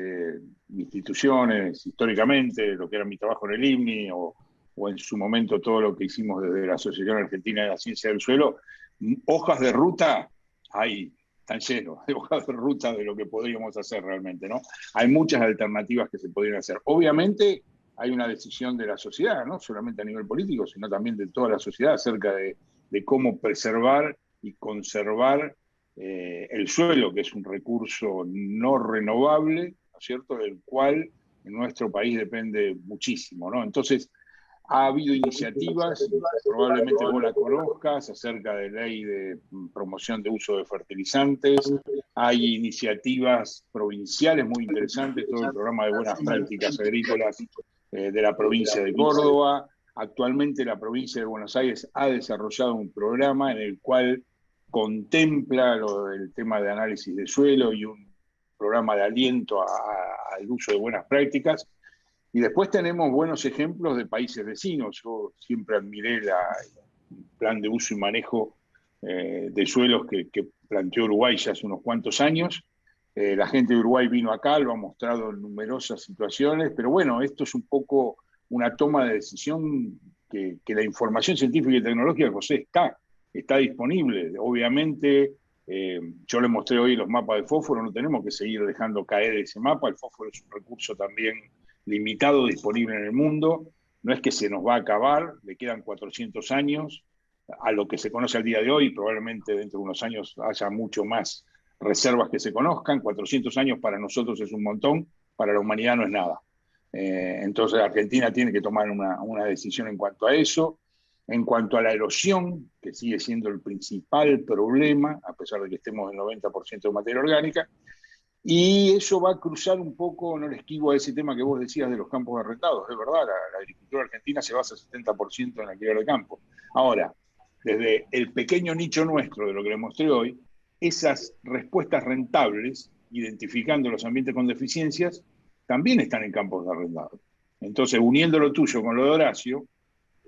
instituciones, históricamente, lo que era mi trabajo en el INMI o en su momento todo lo que hicimos desde la Asociación Argentina de la Ciencia del Suelo, hojas de ruta hay, están llenos de hojas de ruta de lo que podríamos hacer realmente, ¿no? Hay muchas alternativas que se podrían hacer. Obviamente hay una decisión de la sociedad, no solamente a nivel político, sino también de toda la sociedad acerca de cómo preservar y conservar el suelo, que es un recurso no renovable, ¿no es cierto?, del cual en nuestro país depende muchísimo, ¿no? Entonces, ha habido iniciativas, probablemente vos la conozcas, acerca de ley de promoción de uso de fertilizantes. Hay iniciativas provinciales muy interesantes, todo el programa de buenas prácticas agrícolas de la provincia de Córdoba. Actualmente la provincia de Buenos Aires ha desarrollado un programa en el cual contempla el tema de análisis de suelo y un programa de aliento al uso de buenas prácticas. Y después tenemos buenos ejemplos de países vecinos. Yo siempre admiré el plan de uso y manejo de suelos que planteó Uruguay ya hace unos cuantos años. La gente de Uruguay vino acá, lo ha mostrado en numerosas situaciones, pero bueno, esto es un poco una toma de decisión que la información científica y tecnológica, José, está disponible. Obviamente, yo le mostré hoy los mapas de fósforo, no tenemos que seguir dejando caer ese mapa. El fósforo es un recurso también limitado, disponible en el mundo. No es que se nos va a acabar, le quedan 400 años a lo que se conoce al día de hoy. Probablemente dentro de unos años haya mucho más reservas que se conozcan. 400 años para nosotros es un montón, para la humanidad no es nada. Entonces Argentina tiene que tomar una decisión en cuanto a eso. En cuanto a la erosión, que sigue siendo el principal problema, a pesar de que estemos en 90% de materia orgánica, y eso va a cruzar un poco, no le esquivo a ese tema que vos decías de los campos arrendados. Es verdad, la agricultura argentina se basa 70% en alquiler de campo. Ahora, desde el pequeño nicho nuestro, de lo que le mostré hoy, esas respuestas rentables, identificando los ambientes con deficiencias, también están en campos arrendados. Entonces, uniendo lo tuyo con lo de Horacio,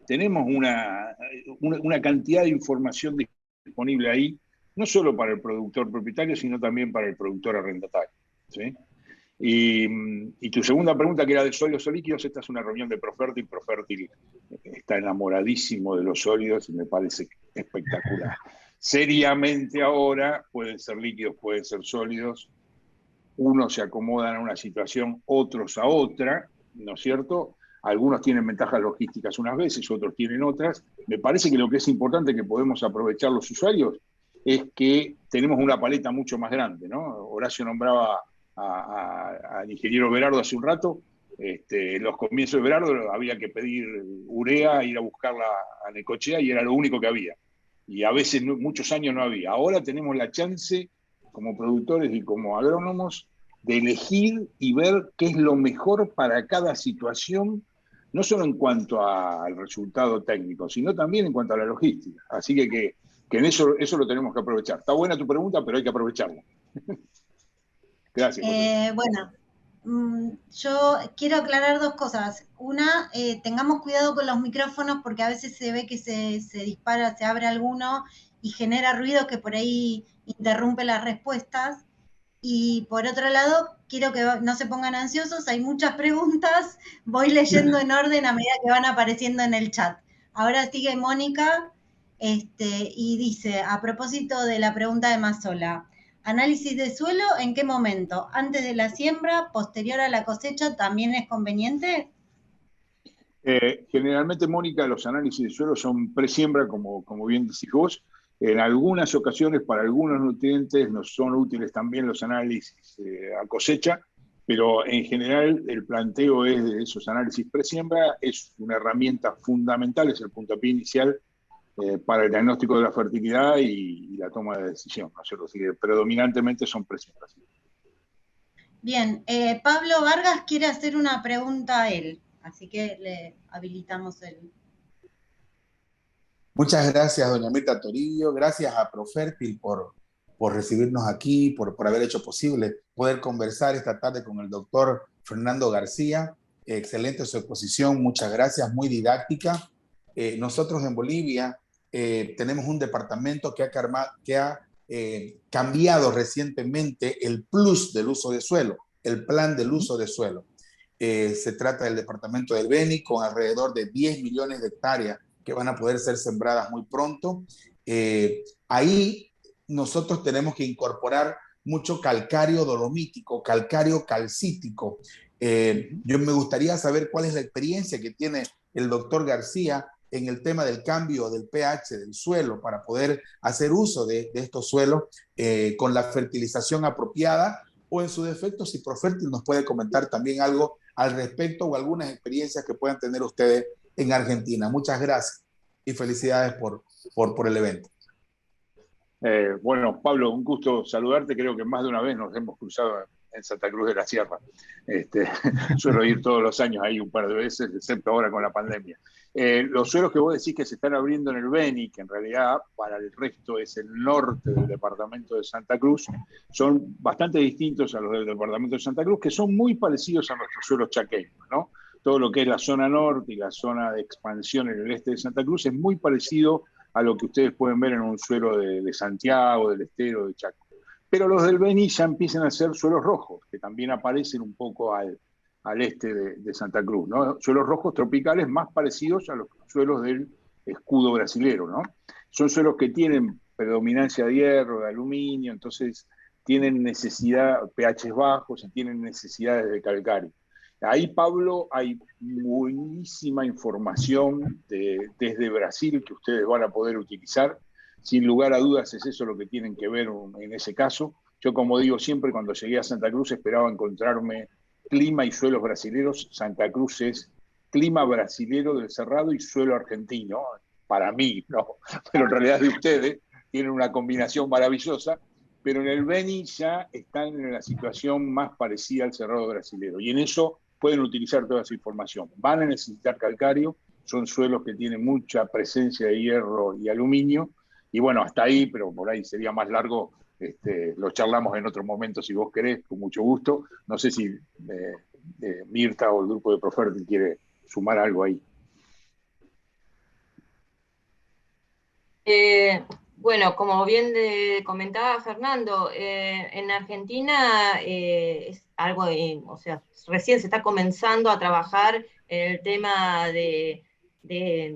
tenemos una cantidad de información disponible ahí, no solo para el productor propietario, sino también para el productor arrendatario, ¿sí? Y tu segunda pregunta, que era de sólidos o líquidos, esta es una reunión de Profértil. Profértil está enamoradísimo de los sólidos y me parece espectacular. Seriamente ahora, pueden ser líquidos, pueden ser sólidos. Unos se acomodan a una situación, otros a otra, ¿no es cierto? Algunos tienen ventajas logísticas unas veces, otros tienen otras. Me parece que lo que es importante que podemos aprovechar los usuarios es que tenemos una paleta mucho más grande, ¿no? Horacio nombraba al ingeniero Berardo hace un rato. En los comienzos de Berardo había que pedir urea, ir a buscarla a Necochea y era lo único que había. Y a veces muchos años no había. Ahora tenemos la chance, como productores y como agrónomos, de elegir y ver qué es lo mejor para cada situación, no solo en cuanto al resultado técnico, sino también en cuanto a la logística. Así que en eso lo tenemos que aprovechar. Está buena tu pregunta, pero hay que aprovecharla. Gracias. Bueno, yo quiero aclarar dos cosas. Una, tengamos cuidado con los micrófonos porque a veces se ve que se dispara, se abre alguno y genera ruido que por ahí interrumpe las respuestas. Y por otro lado, quiero que no se pongan ansiosos, hay muchas preguntas, voy leyendo en orden a medida que van apareciendo en el chat. Ahora sigue Mónica y dice, a propósito de la pregunta de Mazzola, ¿Análisis de suelo en qué momento? ¿Antes de la siembra, posterior a la cosecha también es conveniente? Generalmente, Mónica, los análisis de suelo son presiembra, como bien decís vos. En algunas ocasiones, para algunos nutrientes, nos son útiles también los análisis a cosecha, pero en general el planteo es de esos análisis presiembra, es una herramienta fundamental, es el puntapié inicial para el diagnóstico de la fertilidad y la toma de decisión, ¿no es cierto? Así que predominantemente son presiembras. Bien, Pablo Vargas quiere hacer una pregunta a él, así que le habilitamos el... Muchas gracias, doña Mirta Torillo. Gracias a Profértil por recibirnos aquí, por haber hecho posible poder conversar esta tarde con el doctor Fernando García. Excelente su exposición, muchas gracias, muy didáctica. Nosotros en Bolivia tenemos un departamento que ha cambiado recientemente el plus del uso de suelo, el plan del uso de suelo. Se trata del departamento del Beni, con alrededor de 10 millones de hectáreas que van a poder ser sembradas muy pronto. Ahí nosotros tenemos que incorporar mucho calcario dolomítico, calcario calcítico. Yo me gustaría saber cuál es la experiencia que tiene el doctor García en el tema del cambio del pH del suelo para poder hacer uso de estos suelos con la fertilización apropiada, o en su defecto, si Profértil nos puede comentar también algo al respecto o algunas experiencias que puedan tener ustedes en Argentina. Muchas gracias y felicidades por el evento. Bueno, Pablo, un gusto saludarte. Creo que más de una vez nos hemos cruzado en Santa Cruz de la Sierra. Suelo ir todos los años ahí un par de veces, excepto ahora con la pandemia. Los suelos que vos decís que se están abriendo en el Beni, que en realidad para el resto es el norte del departamento de Santa Cruz, son bastante distintos a los del departamento de Santa Cruz, que son muy parecidos a nuestros suelos chaqueños, ¿no? Todo lo que es la zona norte y la zona de expansión en el este de Santa Cruz es muy parecido a lo que ustedes pueden ver en un suelo de Santiago, del Estero, de Chaco. Pero los del Beni ya empiezan a ser suelos rojos, que también aparecen un poco al este de Santa Cruz, ¿no? Suelos rojos tropicales más parecidos a los suelos del escudo brasilero, ¿no? Son suelos que tienen predominancia de hierro, de aluminio, entonces tienen necesidad, pHs bajos y tienen necesidades de calcario. Ahí, Pablo, hay buenísima información desde Brasil que ustedes van a poder utilizar. Sin lugar a dudas es eso lo que tienen que ver en ese caso. Yo, como digo siempre, cuando llegué a Santa Cruz esperaba encontrarme clima y suelos brasileros. Santa Cruz es clima brasilero del Cerrado y suelo argentino, para mí, ¿no? Pero en realidad de ustedes tienen una combinación maravillosa. Pero en el Beni ya están en la situación más parecida al Cerrado brasilero. Y en eso pueden utilizar toda esa información. Van a necesitar calcario, son suelos que tienen mucha presencia de hierro y aluminio, y bueno, hasta ahí, pero por ahí sería más largo, lo charlamos en otro momento si vos querés, con mucho gusto. No sé si Mirta o el grupo de Profértil quiere sumar algo ahí. Bueno, como bien comentaba Fernando, en Argentina es algo, o sea, recién se está comenzando a trabajar en el tema de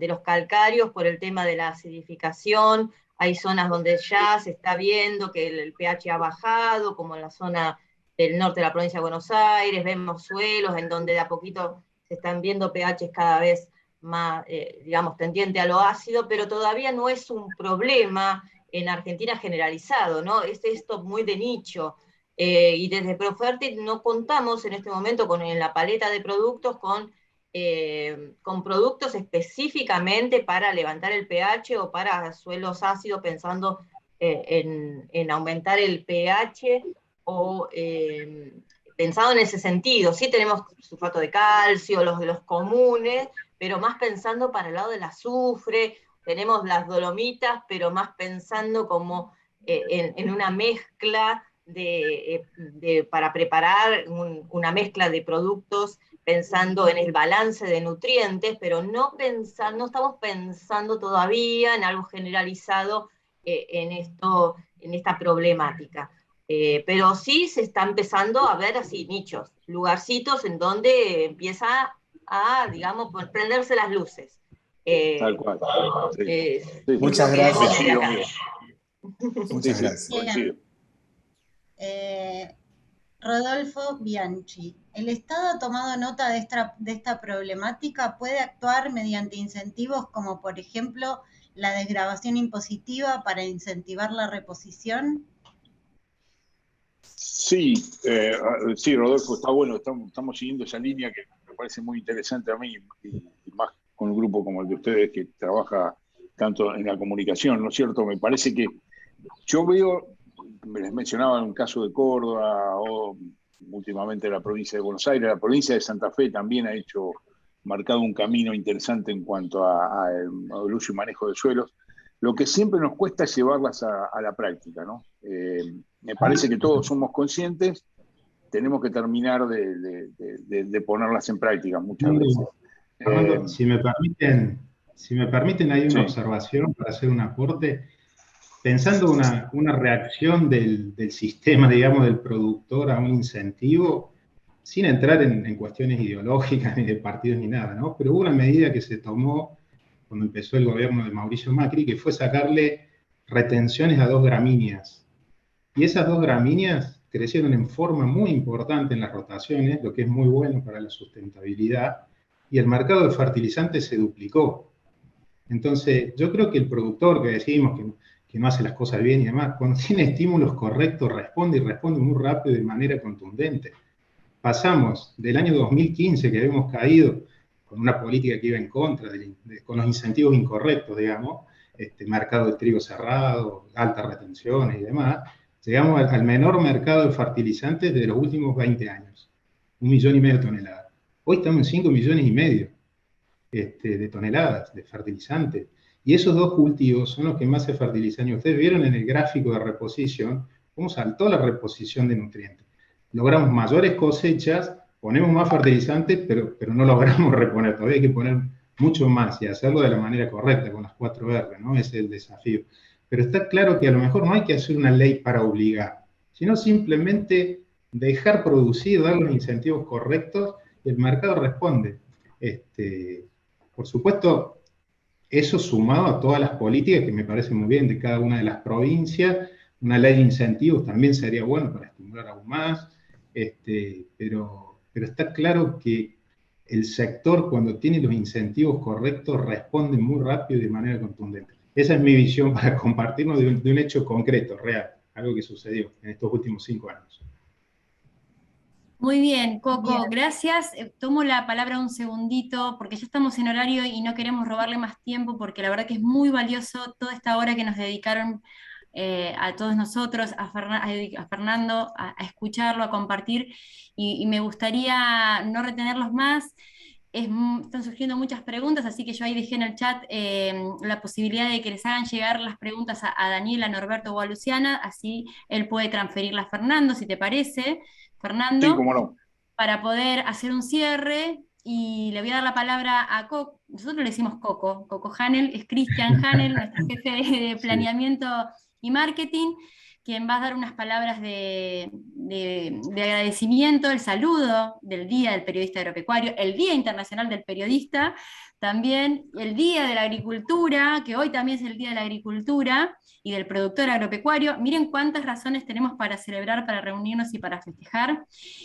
los calcáreos por el tema de la acidificación. Hay zonas donde ya se está viendo que el pH ha bajado, como en la zona del norte de la provincia de Buenos Aires. Vemos suelos en donde de a poquito se están viendo pHs cada vez más, digamos, tendiente a lo ácido, pero todavía no es un problema en Argentina generalizado, ¿no? Es esto muy de nicho. Y desde Profértil no contamos en este momento en la paleta de productos con productos específicamente para levantar el pH o para suelos ácidos, pensando en aumentar el pH o pensado en ese sentido. Sí tenemos sulfato de calcio, los comunes, pero más pensando para el lado del azufre. Tenemos las dolomitas, pero más pensando como en una mezcla para preparar una mezcla de productos, pensando en el balance de nutrientes, pero no estamos pensando todavía en algo generalizado en esta problemática. Pero sí se está empezando a ver así nichos, lugarcitos en donde empieza a, digamos, prenderse las luces. Tal cual. Muchas gracias. Muchas gracias. Rodolfo Bianchi. ¿El Estado ha tomado nota de esta problemática? ¿Puede actuar mediante incentivos como, por ejemplo, la desgravación impositiva para incentivar la reposición? Sí, sí, Rodolfo, está bueno, estamos siguiendo esa línea que me parece muy interesante a mí, y más con un grupo como el de ustedes que trabaja tanto en la comunicación, ¿no es cierto? Me parece que yo veo, les mencionaba un caso de Córdoba o últimamente la provincia de Buenos Aires, la provincia de Santa Fe también ha marcado un camino interesante en cuanto al uso y manejo de suelos. Lo que siempre nos cuesta es llevarlas a la práctica, ¿no? Me parece que todos somos conscientes, tenemos que terminar de ponerlas en práctica muchas veces. Armando, si me permiten, hay una Sí. observación para hacer un aporte. Pensando una reacción del sistema, digamos, del productor a un incentivo, sin entrar en cuestiones ideológicas, ni de partidos, ni nada, ¿no? Pero hubo una medida que se tomó cuando empezó el gobierno de Mauricio Macri, que fue sacarle retenciones a 2 gramíneas. Y esas 2 gramíneas crecieron en forma muy importante en las rotaciones, lo que es muy bueno para la sustentabilidad, y el mercado de fertilizantes se duplicó. Entonces, yo creo que el productor que decimos que no hace las cosas bien y demás, cuando tiene estímulos correctos, responde muy rápido y de manera contundente. Pasamos del año 2015, que habíamos caído con una política que iba en contra, con los incentivos incorrectos, digamos, mercado de trigo cerrado, altas retenciones y demás, llegamos al menor mercado de fertilizantes de los últimos 20 años, 1,5 millones de toneladas. Hoy estamos en 5,5 millones de toneladas de fertilizantes. Y esos 2 cultivos son los que más se fertilizan. Y ustedes vieron en el gráfico de reposición cómo saltó la reposición de nutrientes. Logramos mayores cosechas, ponemos más fertilizantes, pero no logramos reponer. Todavía hay que poner mucho más y hacerlo de la manera correcta, con las 4R, ¿no? Ese es el desafío. Pero está claro que a lo mejor no hay que hacer una ley para obligar, sino simplemente dejar producir, dar los incentivos correctos y el mercado responde. Por supuesto, eso sumado a todas las políticas que me parecen muy bien de cada una de las provincias, una ley de incentivos también sería bueno para estimular aún más, pero está claro que el sector, cuando tiene los incentivos correctos, responde muy rápido y de manera contundente. Esa es mi visión para compartirnos de un hecho concreto, real, algo que sucedió en estos últimos 5 años. Muy bien, Coco, Bien. gracias. Tomo la palabra un segundito porque ya estamos en horario y no queremos robarle más tiempo porque la verdad que es muy valioso toda esta hora que nos dedicaron a todos nosotros, a Fernando, a escucharlo, a compartir y me gustaría no retenerlos más. Están surgiendo muchas preguntas, así que yo ahí dejé en el chat la posibilidad de que les hagan llegar las preguntas a Daniel, a Norberto o a Luciana, así él puede transferirlas a Fernando, si te parece. Fernando, Sí, cómo no. para poder hacer un cierre, y le voy a dar la palabra a Coco, nosotros le decimos Coco Hanel, es Cristian Hanel, nuestro jefe de planeamiento y marketing, quien va a dar unas palabras de agradecimiento, el saludo del Día del Periodista Agropecuario, el Día Internacional del Periodista, también el Día de la Agricultura, que hoy también es el Día de la Agricultura y del Productor Agropecuario. Miren cuántas razones tenemos para celebrar, para reunirnos y para festejar.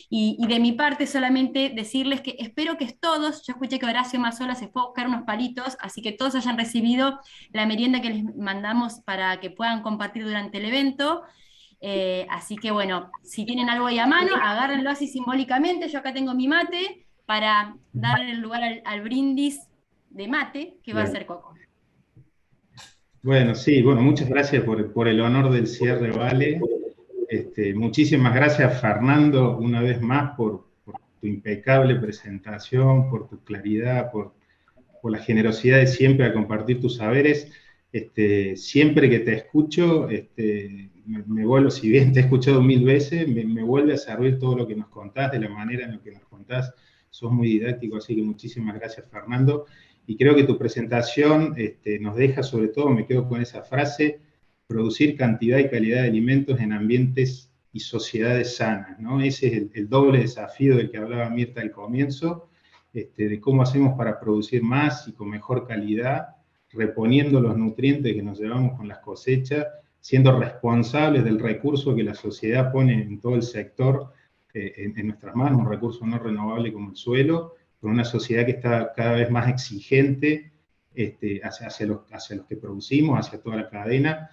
Y de mi parte solamente decirles que espero que todos, yo escuché que Horacio Mazzola se fue a buscar unos palitos, así que todos hayan recibido la merienda que les mandamos para que puedan compartir durante el evento. Así que bueno, si tienen algo ahí a mano, agárrenlo así simbólicamente. Yo acá tengo mi mate para darle el lugar al brindis de mate que va a ser Coco. Bueno, sí, muchas gracias por el honor del cierre, Vale. Muchísimas gracias, Fernando, una vez más por tu impecable presentación, por tu claridad, por la generosidad de siempre a compartir tus saberes. Siempre que te escucho, me vuelvo, si bien te he escuchado 1000 veces, me vuelve a servir todo lo que nos contás, de la manera en la que nos contás. Sos muy didáctico, así que muchísimas gracias, Fernando. Y creo que tu presentación nos deja, sobre todo, me quedo con esa frase, producir cantidad y calidad de alimentos en ambientes y sociedades sanas, ¿no? Ese es el doble desafío del que hablaba Mirta al comienzo, de cómo hacemos para producir más y con mejor calidad, reponiendo los nutrientes que nos llevamos con las cosechas, siendo responsables del recurso que la sociedad pone en todo el sector en nuestras manos, un recurso no renovable como el suelo, con una sociedad que está cada vez más exigente hacia los que producimos, hacia toda la cadena,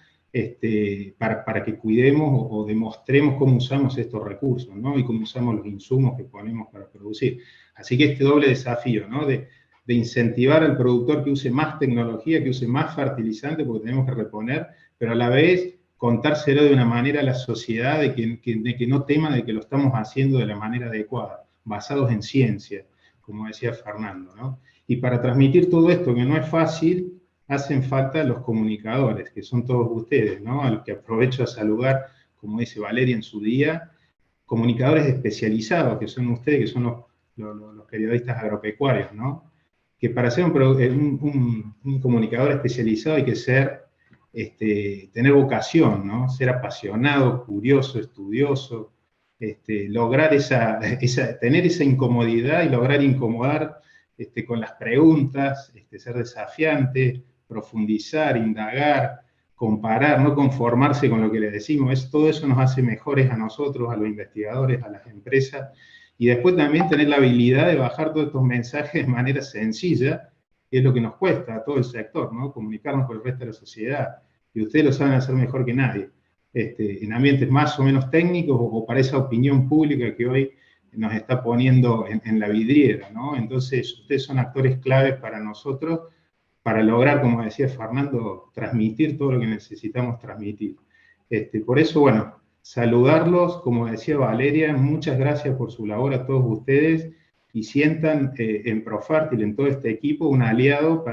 para que cuidemos o demostremos cómo usamos estos recursos, ¿no? Y cómo usamos los insumos que ponemos para producir. Así que este doble desafío, ¿no? De incentivar al productor que use más tecnología, que use más fertilizante, porque tenemos que reponer, pero a la vez contárselo de una manera a la sociedad de que no tema de que lo estamos haciendo de la manera adecuada, basados en ciencia, como decía Fernando, ¿no? Y para transmitir todo esto, que no es fácil, hacen falta los comunicadores, que son todos ustedes, ¿no? A los que aprovecho a saludar, como dice Valeria en su día, comunicadores especializados, que son ustedes, que son los periodistas agropecuarios, ¿no? Que para ser un comunicador especializado hay que tener vocación, ¿no? Ser apasionado, curioso, estudioso, lograr tener esa incomodidad y lograr incomodar con las preguntas, ser desafiante, profundizar, indagar, comparar, no conformarse con lo que le decimos. Todo eso nos hace mejores a nosotros, a los investigadores, a las empresas, y después también tener la habilidad de bajar todos estos mensajes de manera sencilla, que es lo que nos cuesta a todo el sector, ¿no? Comunicarnos con el resto de la sociedad, y ustedes lo saben hacer mejor que nadie, en ambientes más o menos técnicos, o para esa opinión pública que hoy nos está poniendo en la vidriera, ¿no? Entonces, ustedes son actores claves para nosotros, para lograr, como decía Fernando, transmitir todo lo que necesitamos transmitir. Por eso, bueno, saludarlos, como decía Valeria, muchas gracias por su labor a todos ustedes, y sientan en Profértil, en todo este equipo, un aliado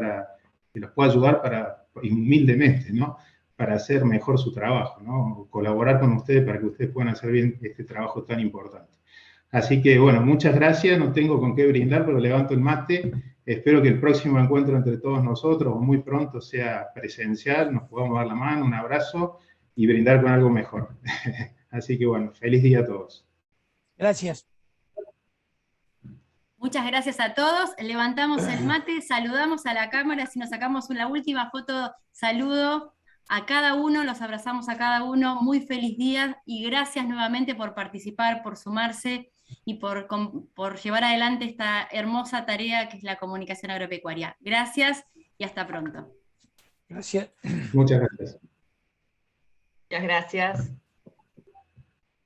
que los pueda ayudar humildemente, ¿no? Para hacer mejor su trabajo, ¿no? Colaborar con ustedes para que ustedes puedan hacer bien este trabajo tan importante. Así que, bueno, muchas gracias, no tengo con qué brindar, pero levanto el mate. Espero que el próximo encuentro entre todos nosotros, o muy pronto, sea presencial, nos podamos dar la mano, un abrazo, y brindar con algo mejor. Así que, bueno, feliz día a todos. Gracias. Muchas gracias a todos. Levantamos el mate, saludamos a la cámara, si nos sacamos una última foto, saludo a cada uno, los abrazamos a cada uno. Muy feliz día y gracias nuevamente por participar, por sumarse y por llevar adelante esta hermosa tarea que es la comunicación agropecuaria. Gracias y hasta pronto. Gracias. Muchas gracias. Muchas gracias.